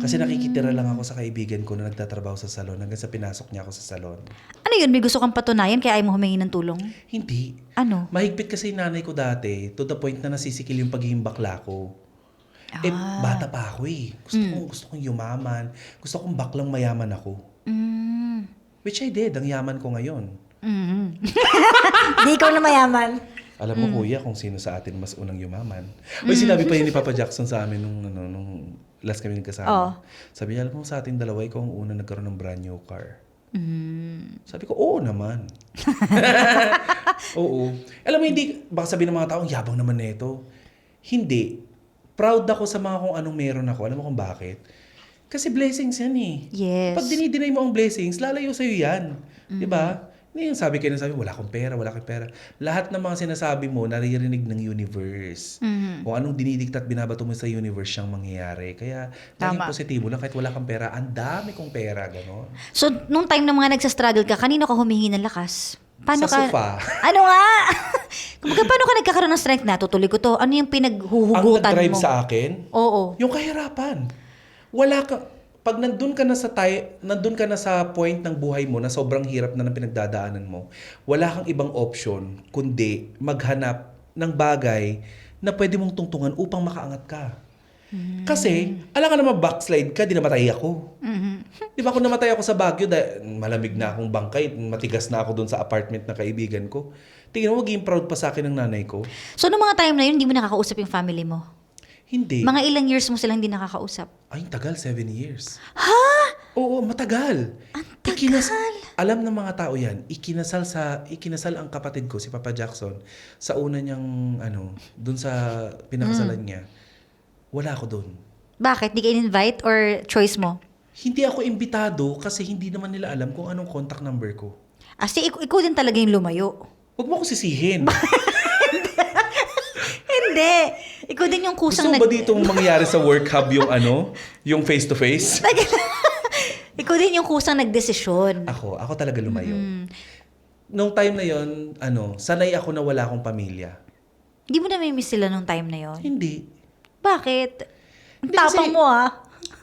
Kasi nakikitira lang ako sa kaibigan ko na nagtatrabaho sa salon hanggang sa pinasok niya ako sa salon. Ano yun? May gusto kang patunayan kaya ayaw mo humingi ng tulong? Hindi. Ano? Mahigpit kasi yung nanay ko dati to the point na nasisikil yung pagiging bakla ko. Eh, bata pa ako eh. Gusto kong yumaman. Gusto kong baklang mayaman ako. Mm. Which I did. Ang yaman ko ngayon. Di ikaw na mayaman. Alam mo, kuya, kung sino sa atin mas unang yumaman. Uy, sinabi pa yun ni Papa Jackson sa amin nung last kami nagkasama. Oh. Sabi niya, alam mo, sa ating dalawa, ikaw ang unang nagkaroon ng brand new car. Mm. Sabi ko, oo naman. Oo. Alam mo, hindi, baka sabihin ng mga tao, ang yabang naman nito. Hindi. Proud ako sa mga kung anong meron ako. Alam mo kung bakit? Kasi blessings yan eh. Yes. Pag dinideny mo ang blessings, lalayo sa'yo yan. Di ba? Hindi yung sabi kayo na sabi, wala akong pera, wala akong pera. Lahat ng mga sinasabi mo, naririnig ng universe. Kung anong dinidikta at binabato mo sa universe siyang mangyayari. Kaya, laging Tama. positibo lang kahit wala kang pera. Ang dami kong pera, gano'n. So, nung time na mga nagsastruggle ka, kanino ka humingi ng lakas? Paano Sa ka? sofa. Ano nga? Kumbaga, paano ka nagkakaroon ng strength na? Tutuloy ko to. Ano yung Ang pinaghuhugutan nag-drive mo? sa akin, Oo. yung kahirapan. Wala ka, pag nandun ka na sa point ng buhay mo na sobrang hirap na ng pinagdadaanan mo, wala kang ibang option kundi maghanap ng bagay na pwede mong tungtungan upang makaangat ka. Kasi, alam ka naman backslide ka, di namatay ako. Di ba kung namatay ako sa Baguio, malamig na akong bangkay, matigas na ako dun sa apartment na kaibigan ko. Tingnan mo, maging proud pa sa akin ng nanay ko. So, nung mga time na yun, hindi mo nakakausap yung family mo? Hindi. Mga ilang years mo silang hindi nakakausap? Ay, tagal, 7 years. Ha? Oo, matagal. Ang tagal. Alam ng mga tao yan, ikinasal ang kapatid ko, si Papa Jackson, sa una niyang, dun sa pinakasalan niya. Wala ako dun. Bakit? Di ka in-invite or choice mo? Hindi ako imbitado kasi hindi naman nila alam kung anong contact number ko. Kasi ikaw din talaga yung lumayo. Huwag mo ako sisihin. Hindi. Ikaw din yung Gusto kusang mo ba ditong mangyari sa work hub yung face-to-face? Ikaw din yung kusang nagdesisyon. Ako talaga lumayo. Nung time na yon, sanay ako na wala akong pamilya. Hindi mo na may miss sila nung time na yon. Hindi. Bakit? Ang Hindi tapang kasi- mo ah.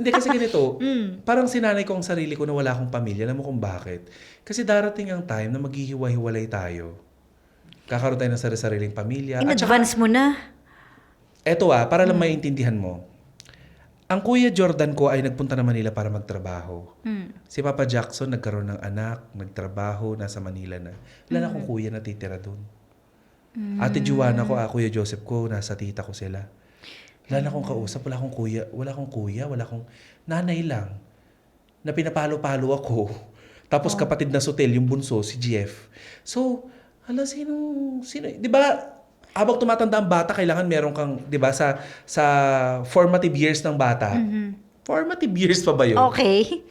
Hindi kasi ganito, parang sinanay ko ang sarili ko na wala akong pamilya. Alam mo kung bakit? Kasi darating ang time na maghihiwa-hiwalay tayo. Kakaroon tayo ng sarili-sariling pamilya. In At saka, advance mo na. eto para lang maintindihan mo. Ang Kuya Jordan ko ay nagpunta na Manila para magtrabaho. Si Papa Jackson nagkaroon ng anak, nagtrabaho, nasa Manila na. Wala na akong kuya na titira doon. Ate Juana ko, Kuya Joseph ko, nasa tita ko sila. Wala na akong kausap, wala akong kuya, wala akong nanay lang. Na pinapalo-palo ako. Tapos kapatid na Sotel, yung bunso, si Jeff. So, sino, di ba, habang tumatanda ang bata, kailangan meron kang, di ba, sa formative years ng bata, Formative years pa ba yun? Okay.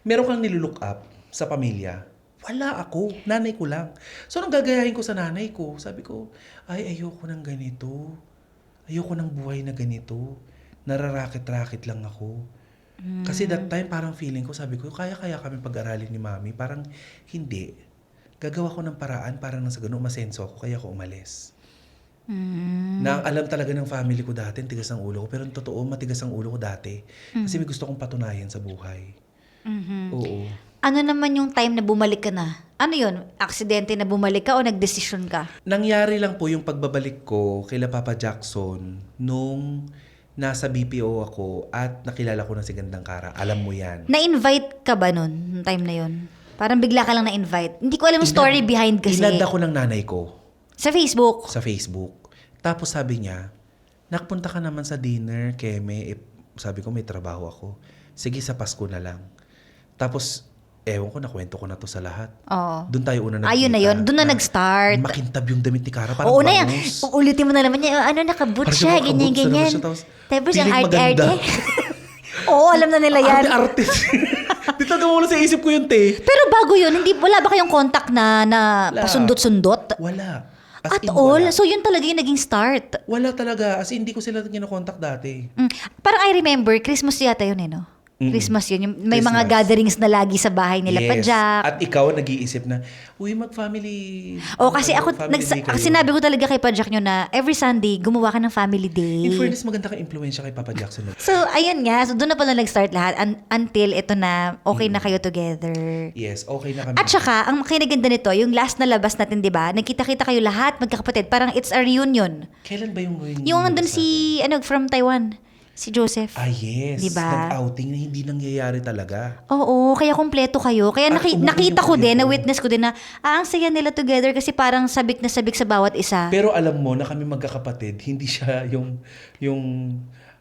Meron kang nilulook up sa pamilya. Wala ako. Nanay ko lang. So, nung gagayahin ko sa nanay ko, sabi ko, ay, ayoko ng ganito. Ayoko ng buhay na ganito. Nararakit-rakit lang ako. Kasi that time, parang feeling ko, sabi ko, kaya-kaya kami pag-aralin ni mami. Parang, hindi. Gagawa ko ng paraan, parang nasa ganun, masenso ako, kaya ako umalis. Na ang alam talaga ng family ko dati, tigas ang ulo ko. Pero totoo, matigas ang ulo ko dati. Kasi may gusto kong patunayan sa buhay. Oo. Ano naman yung time na bumalik ka na? Ano yun? Aksidente na bumalik ka o nagdesisyon ka? Nangyari lang po yung pagbabalik ko kila Papa Jackson nung nasa BPO ako at nakilala ko na si Gandang Kara. Alam mo yan. Na-invite ka ba nun? Nung time na yun? Parang bigla ka lang na-invite. Hindi ko alam yung story behind kasi. Inad ako ng nanay ko Sa Facebook? sa Facebook. Tapos sabi niya, nakpunta ka naman sa dinner, Keme. Sabi ko, may trabaho ako. Sige, sa Pasko na lang. Tapos, ewan ko, nakwento ko na to sa lahat. Oo. Doon tayo una nagkita. Ayun na yun. Doon na nag-start. Makintab yung damit ni Kara. Parang Oo na yan. bangus. Uulitin mo na naman niya. Ano, nakaboot Parang siya. siya Ganyan, makaboots na naman ganyan. siya, tapos Tapos ang piling arte-arte. maganda. Oo, alam na nila yan. Arte-arte. Dito gumula sa isip ko yun, te. Pero bago yun, wala ba kayong contact na Wala. pasundot-sundot? Wala. As At in, all? wala. So yun talaga yung naging start. Wala talaga. As in, hindi ko sila kinokontak dati. Parang I remember, Christmas yata yun eh, no? Christmas yun. Yung may mga Christmas. gatherings na lagi sa bahay nila pa Jack. At ikaw nag-iisip na, uy, mag-family. O kasi ako, family day kayo. sinabi ko talaga kay Pajak nyo na every Sunday, gumawa ka ng family day. In fairness, maganda kang impluensya kay Papa Jackson. So, ayun nga. So, doon na pala nag-start lahat until ito na okay na kayo together. Yes, okay na kami. At saka, ang kinaganda nito, yung last na labas natin, di ba? Nagkita-kita kayo lahat, magkakapatid. Parang it's a reunion. Kailan ba yung Yung andun si, from Taiwan, si Joseph. Ah, yes. Diba? Nag-outing na hindi nangyayari talaga. Oo, kaya kumpleto kayo. Kaya At umuwi nakita yung ko din, kuya ko. na-witness ko din na, ang saya nila together kasi parang sabik na sabik sa bawat isa. Pero alam mo na kami magkakapatid, hindi siya yung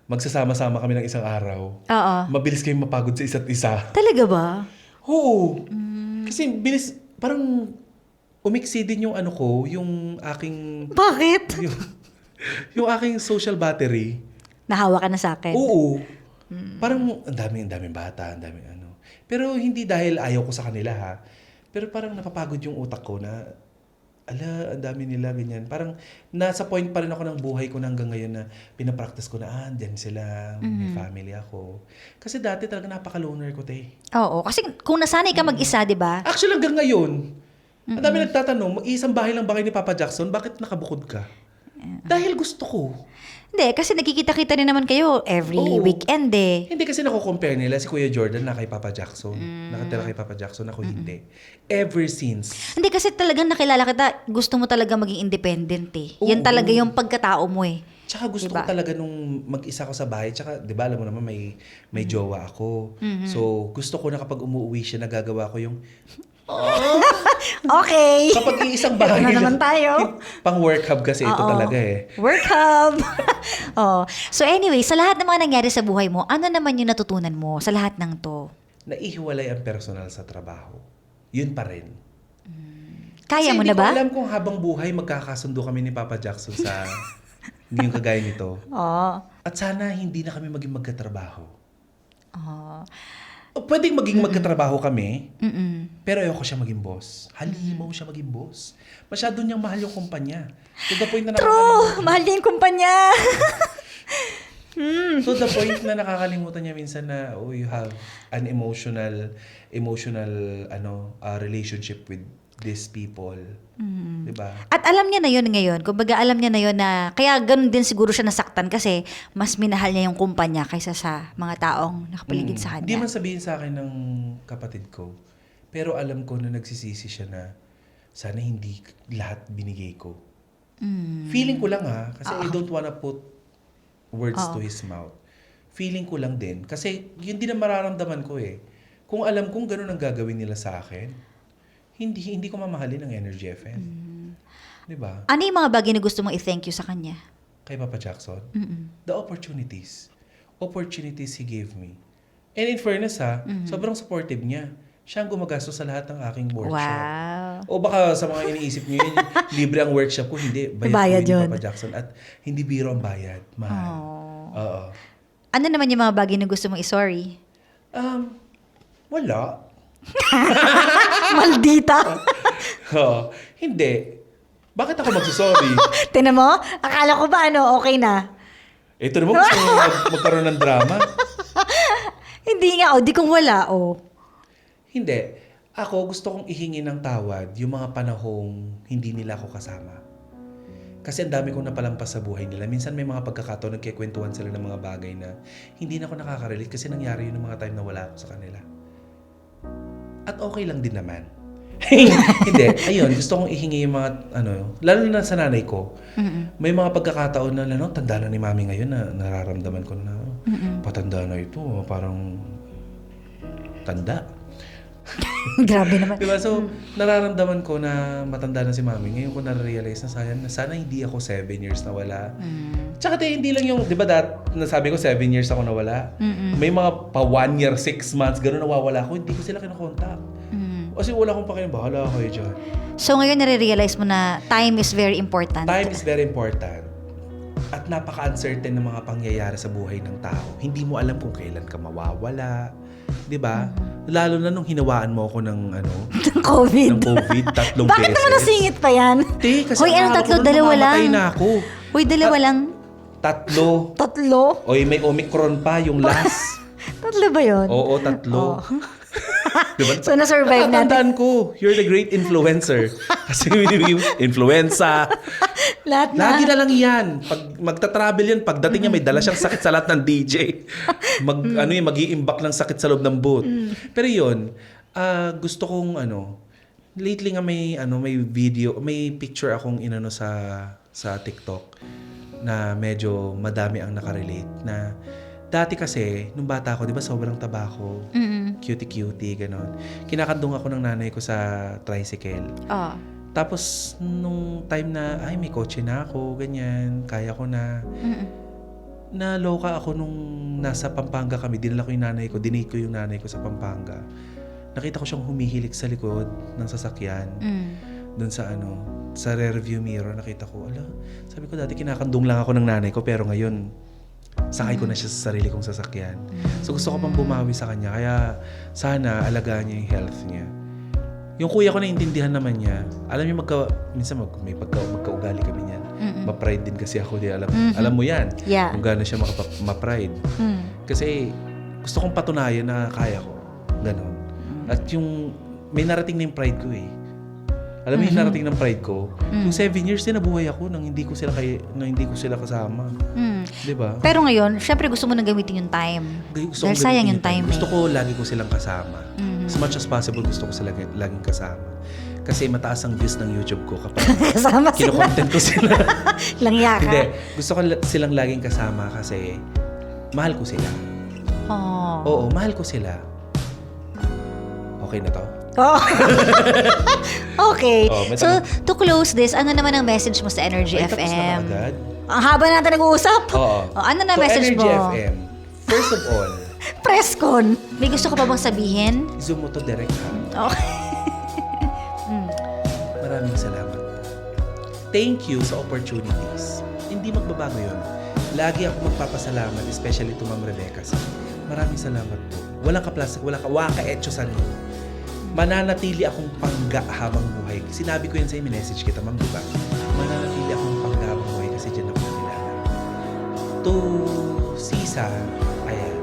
magsasama-sama kami ng isang araw. Oo. Mabilis kayong mapagod sa isa't isa. Talaga ba? Oo. Kasi bilis, parang umiksi din yung ano ko, yung aking, Bakit? yung aking social battery. Nahawa ka na sa akin. Oo. Parang ang daming bata, ang daming ano. Pero hindi dahil ayaw ko sa kanila ha. Pero parang napapagod yung utak ko na, ang dami nila, ganyan. Parang nasa point pa rin ako ng buhay ko na hanggang ngayon na pinapractice ko na, andyan sila, may family ako. Kasi dati talaga napaka-loner ko, te. Oo, kasi kung nasanay ka mag-isa, di ba? Actually, hanggang ngayon, ang dami nagtatanong, mag-iisang bahay lang ba kayo ni Papa Jackson? Bakit nakabukod ka? Dahil gusto ko. Hindi, kasi nakikita-kita rin naman kayo every Oo. weekend eh. Hindi kasi nako-compare nila si Kuya Jordan na kay Papa Jackson. Nakatira kay Papa Jackson, ako hindi. Ever since. Hindi kasi talagang nakilala kita, gusto mo talaga maging independent eh. Yan Oo. talaga yung pagkatao mo eh. Tsaka gusto Diba? ko talaga nung mag-isa ko sa bahay. Tsaka, di ba, alam mo naman, may jowa ako. So, gusto ko na kapag umuwi siya, nagagawa ko yung, Okay. kapag iisang bahay Ito na naman tayo. Pang work hub kasi ito Oo. talaga eh. Work hub. Oh. So anyway, sa lahat ng mga nangyari sa buhay mo, ano naman yung natutunan mo sa lahat ng to? Naihiwalay ang personal sa trabaho. Yun pa rin. Kaya Kasi mo na ba? Hindi ko alam kung habang buhay magkakasundo kami ni Papa Jackson sa yung kagaya nito. Oo. At sana hindi na kami maging magkatrabaho. Oo. Pwedeng maging magkatrabaho kami, Mm-mm. pero ayoko siya maging boss. Halimaw siya maging boss. Masyado niyang mahal yung kumpanya. To the point na True! Mahal din yung kumpanya. To the point na nakakalimutan niya minsan na you have an emotional relationship with these people. Diba? At alam niya na yun ngayon. Kumbaga alam niya na yun na, kaya ganun din siguro siya nasaktan kasi mas minahal niya yung kumpanya kaysa sa mga taong nakapaligid sa Hindi kanya. man sabihin sa akin ng kapatid ko, pero alam ko na nagsisisi siya na sana hindi lahat binigay ko. Feeling ko lang kasi I don't wanna put words to his mouth. Feeling ko lang din. Kasi yun din ang mararamdaman ko eh. Kung alam kong ganun ang gagawin nila sa akin, hindi ko mamahalin ng Energy FM. Diba? Ano yung mga bagay na gusto mong i-thank you sa kanya? Kay Papa Jackson, the opportunities he gave me. And in fairness sobrang supportive niya. Siya ang gumagastos sa lahat ng aking workshop. Wow. O baka sa mga iniisip niyo yun, libre ang workshop ko, hindi. Bayad ko yun. ni Papa Jackson. At hindi biro ang bayad. Mahal. Oo. Ano naman yung mga bagay na gusto mong i-sorry? Wala. Maldita! Hindi. Bakit ako magsusorry? Tinan mo? Akala ko ba okay na? Ito naman gusto mo magkaroon ng drama? Hindi nga, di kung wala, Hindi. Ako gusto kong ihingi ng tawad yung mga panahong hindi nila ako kasama. Kasi ang dami kong napalampas sa buhay nila. Minsan may mga pagkakataon nagkikwentuhan sila ng mga bagay na hindi na ako nakaka-relate kasi nangyari yun ng mga time na wala ako sa kanila. At okay lang din naman. Hindi. Ayun, gusto kong ihingi yung mga, lalo na sa nanay ko. May mga pagkakataon na, tanda na ni mami ngayon na nararamdaman ko na, patanda na ito, parang tanda. Grabe naman. Diba? So, nararamdaman ko na matanda na si mami. Ngayon ko na-realize na sana hindi ako 7 years na wala. Tsaka hindi lang yung, di ba nasabi ko 7 years ako nawala? May mga pa 1 year, 6 months, gano'n nawawala ako. Hindi ko sila kinakontak. Kasi wala akong pakialam, bahala kayo dyan. So ngayon nare-realize mo na time is very important. Time is very important. At napaka-uncertain ng mga pangyayari sa buhay ng tao. Hindi mo alam kung kailan ka mawawala. Di ba? Lalo na nung hinawaan mo ako ng Ng COVID. ng COVID 3 beses. Bakit naman nasingit pa yan? Kasi Hoy, akala ko dalawa lang. mamamatay na ako. Hoy, dalawa lang. 3. Tatlo? Oy, may Omicron pa yung last. Tatlo ba yun? Oo, 3. Diba? So, na-survive natin. Natatandaan ko, you're the great influencer. Kasi yung influenza. Lahat na. Lagi na lang yan. Pag magta-travel yan, pagdating niya may dala siyang sakit sa lahat ng DJ. Mag-i-imbak ng sakit sa loob ng booth. Pero yun, gusto kong lately nga may video, may picture akong sa TikTok na medyo madami ang nakarelate na dati kasi, nung bata ako, di ba sobrang taba ko, cutie-cutie, gano'n. Kinakandong ako ng nanay ko sa tricycle. Tapos, nung time na, may kotse na ako, ganyan, kaya ko na. Naloka ako nung nasa Pampanga kami, dinala ko yung nanay ko, dinate ko yung nanay ko sa Pampanga. Nakita ko siyang humihilik sa likod ng sasakyan. Doon sa rearview mirror, nakita ko, sabi ko dati kinakandong lang ako ng nanay ko, pero ngayon, sakay ko na siya sa sarili kong sasakyan. So gusto ko pang bumawi sa kanya. Kaya sana alagaan niya yung health niya. Yung kuya ko naiintindihan naman niya. Alam niyo minsan may magkaugali kami niyan. Ma-pride din kasi ako. Alam mo yan. Yeah. Kung gaano siya ma-pride. Kasi gusto kong patunayan na kaya ko. Ganon. At yung may narating na yung pride ko eh. Alam mo yung narating ng pride ko? Yung 7 years din nabuhay ako nang hindi ko sila kasama. Diba? Pero ngayon, syempre gusto mo nang gamitin yung time. Dahil sayang yung time. Gusto ko lagi ko silang kasama. As much as possible, gusto ko sila laging kasama. Kasi mataas ang views ng YouTube ko kapag Kasama sila. kino-content ko sila. Langya ka. Hindi. Gusto ko silang laging kasama kasi mahal ko sila. Oo, mahal ko sila. Okay na to? Okay. May So, to close this, ano naman ang message mo sa Energy Tapos na FM? ba agad? Ang haba natin nag-uusap. Oo. Ano na So, message Energy mo? FM, first of all, Presscon. May gusto ka pa bang sabihin? zoom mo to direct ha. Okay. Maraming salamat. Thank you sa opportunities. Hindi magbabago yun. Lagi ako magpapasalamat, especially to Ma'am Rebecca. Maraming salamat po. Walang ka-plastic, walang waka-etcho sa niyo. Mananatili akong pangga habang buhay. Sinabi ko yan sa message kita, ma'am, diba? Mananatili akong pangga habang buhay kasi dyan ako nakilala. To Sisa, ayan.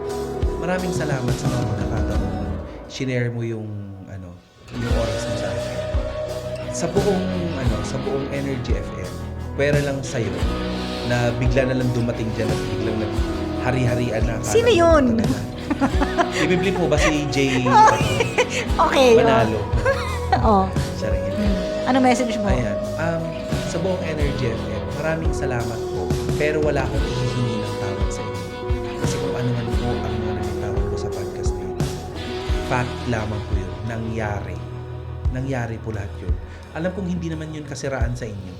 Maraming salamat sa mga pagkakataon. Shinare mo yung oras mo sa akin. Sa buong Energy FM, pwera lang sa'yo na bigla na lang dumating dyan at biglang hari-harian na. Sino yun? Ibiblip mo ba si Jay Okay. Manalo? Oo. Siya rin yun. Ano message mo? Ayan. Sa buong Energy FM, maraming salamat po. Pero wala akong hihingi ng tawad sa inyo. Kasi kung ano man po ang mga nagtawag ko sa podcast na yun, fact lamang po yun. Nangyari po lahat yun. Alam kong hindi naman yun kasiraan sa inyo.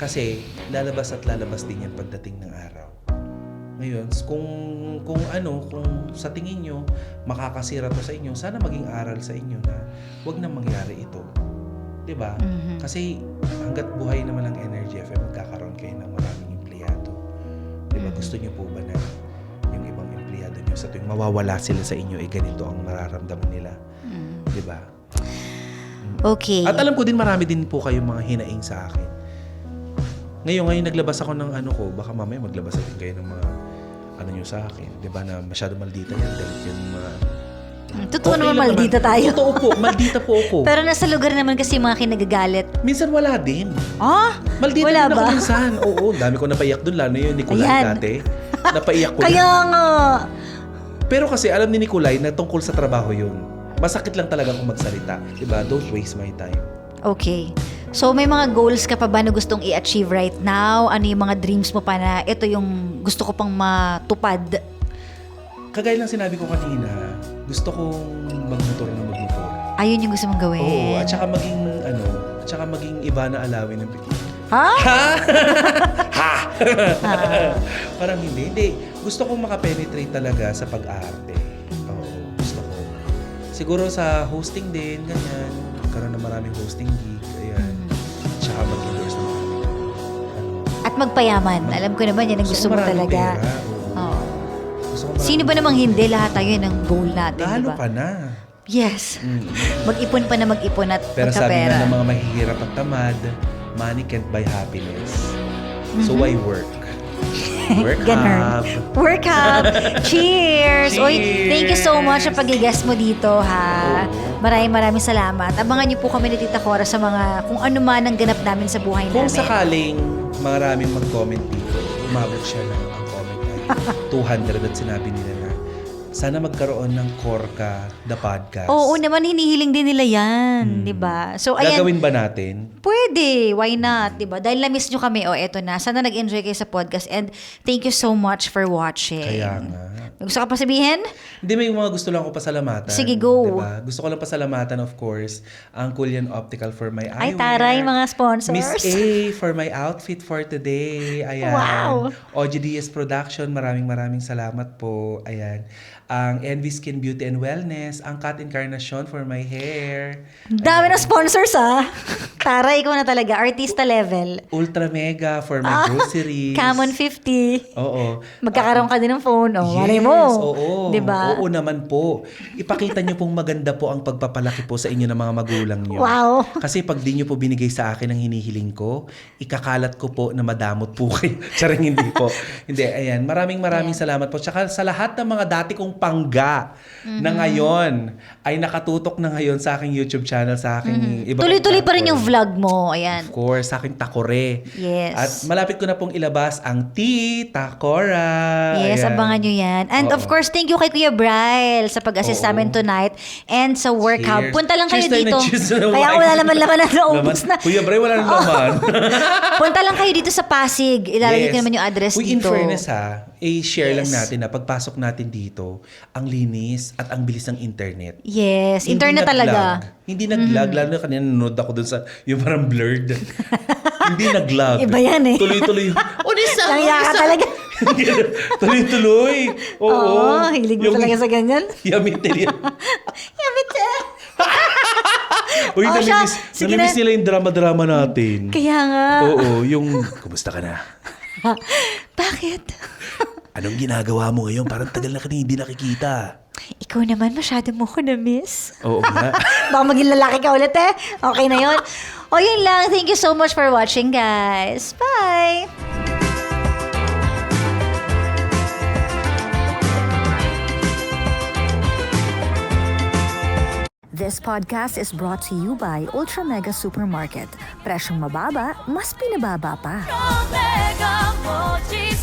Kasi lalabas at lalabas din yan pagdating ng araw. Ngayon, kung sa tingin nyo makakasira to sa inyo, sana maging aral sa inyo na wag na mangyari ito. 'Di ba? Kasi hangga't buhay naman ang Energy FM, magkakaroon kayo ng maraming empleyado. 'Di ba? Gusto niyo po ba na yung ibang sa tuwing mawawala sila sa inyo, ganito ang mararamdaman nila. Di ba? Okay. At alam ko din marami din po kayong mga hinaing sa akin. Ngayon naglabas ako ng baka mamaya maglabas din kayo ng mga nyo sa akin. Di ba na masyado maldita yan, galit yan mga... Totoo Okay naman, lang maldita naman. tayo. Totoo po, maldita po ako. Pero nasa lugar naman kasi mga kinagagalit. Minsan wala din. Ah? Maldita Wala din ako ba? minsan. Oo, dami ko napaiyak doon. Lalo yung Nicolay Ayan. dati. Napaiyak ko Kaya yun. nga. Pero kasi alam ni Nicolay na tungkol sa trabaho yun. Masakit lang talaga kung magsalita. Diba? Don't waste my time. Okay. So, may mga goals ka pa ba na gustong i-achieve right now? Ano yung mga dreams mo pa na ito yung gusto ko pang matupad? Kagaya lang sinabi ko kanina, gusto kong magmotor na magmotor. Ayun yung gusto mong gawin. Oo, at saka maging iba na alawin ng pili. Ha? Ha! Parang hindi. Gusto kong makapenetrate talaga sa pag-arte. Oo, gusto ko. Siguro sa hosting din, ganyan. Karoon na maraming hosting gig. Ayan. Tsaka mag-endorse ng At magpayaman. Alam ko naman yan ang gusto mo maraming talaga. pera. Oo. Oo. Gusto ko maraming Sino ba namang hindi? Lahat tayo yun ang goal natin, di Lalo ba? ka na. Yes. Mm. Mag-ipon pa na mag-ipon at Pero sabi magkapera. nga ng mga mahihirap at tamad, money can't buy happiness. So why work? Work Ganun. hard. Work hard. Cheers! Uy, thank you so much sa Cheers! pag-guest mo dito, ha? Oo. Maraming salamat. Abangan niyo po kami ni Tita Cora sa mga kung ano man ang ganap namin sa buhay Kung namin. sakaling maraming mag-comment dito, umabot siya ng ang comment ay 200 at sinabi nila na sana magkaroon ng Korka the podcast. Oo naman, hinihiling din nila yan, di ba? So, ayan. Gagawin ba natin? Pwede, why not, 'di ba? Dahil na-miss nyo kami, eto na. Sana nag-enjoy kayo sa podcast and thank you so much for watching. Kaya nga. May gusto ka pa sabihin? Hindi, may mga gusto lang ako pasalamatan. Sige, go. Diba? Gusto ko lang pasalamatan, of course, ang Kulian Optical for my Ay, eyewear. taray, mga sponsors. Miss A for my outfit for today. Ayan. Wow. OGDS Production, maraming salamat po. Ayan. Ang Envy Skin Beauty and Wellness, ang Cat Encarnacion for my hair. Dami ng sponsors, ah. Taray, ikaw na talaga. Artista level. Ultra Mega for my groceries. Camon 50. Oo. Magkakaroon ka din ng phone. Oh, malay mo. Oo. Diba? Oo naman po. Ipakita niyo pong maganda po ang pagpapalaki po sa inyo ng mga magulang niyo. Wow. Kasi pag di niyo po binigay sa akin ang hinihiling ko, ikakalat ko po na madamot po kayo. Charing hindi po. Hindi, ayan. Maraming salamat po. Tsaka sa lahat ng mga dati kong pangga na ngayon ay nakatutok na ngayon sa aking YouTube channel, sa aking iba pang Tuloy-tuloy pa rin yung platform. vlog mo. Ayan. Of course, sa aking Takore. Yes. At malapit ko na pong ilabas ang Tita Cora. Yes, Ayan. abangan nyo yan. And of Oo. course, thank you kay Kuya Bryle sa pag-assist Oo. namin tonight and sa work hub. Cheers. Punta lang kayo Cheers tayo dito. na cheers na Kaya wine. wala naman na naubos na. Kuya Bray, wala nang laman. Punta lang kayo dito sa Pasig. Ilalagay ko naman yung address Uy, in dito. fairness i-share lang Yes. natin na pagpasok natin dito, ang linis at ang bilis ng internet. Yes, Hindi internet nag-lag. talaga. Hindi nag-lag. Lalo na kanina nanonood ako dun sa, yung parang blurred. Hindi nag-lag. Iba yan eh. Tuloy-tuloy. Langya ka talaga. Tuloy-tuloy. Oo. Hilig mo talaga sa ganyan. Yamitin yan. Yamit eh. Uy, Oh, siya. namimiss, Sige namimiss na. nila yung drama-drama natin. Kaya nga. Oo, yung, kumusta ka na? Bakit? Anong ginagawa mo ngayon? Parang tagal na ka hindi nakikita. Ikaw naman, masyado mo ko na-miss. Oo nga. Baka maging lalaki ka ulit eh. Okay na yun. O yun lang. Thank you so much for watching, guys. Bye! This podcast is brought to you by Ultra Mega Supermarket. Presyong mababa, mas pinababa pa. Omega Moji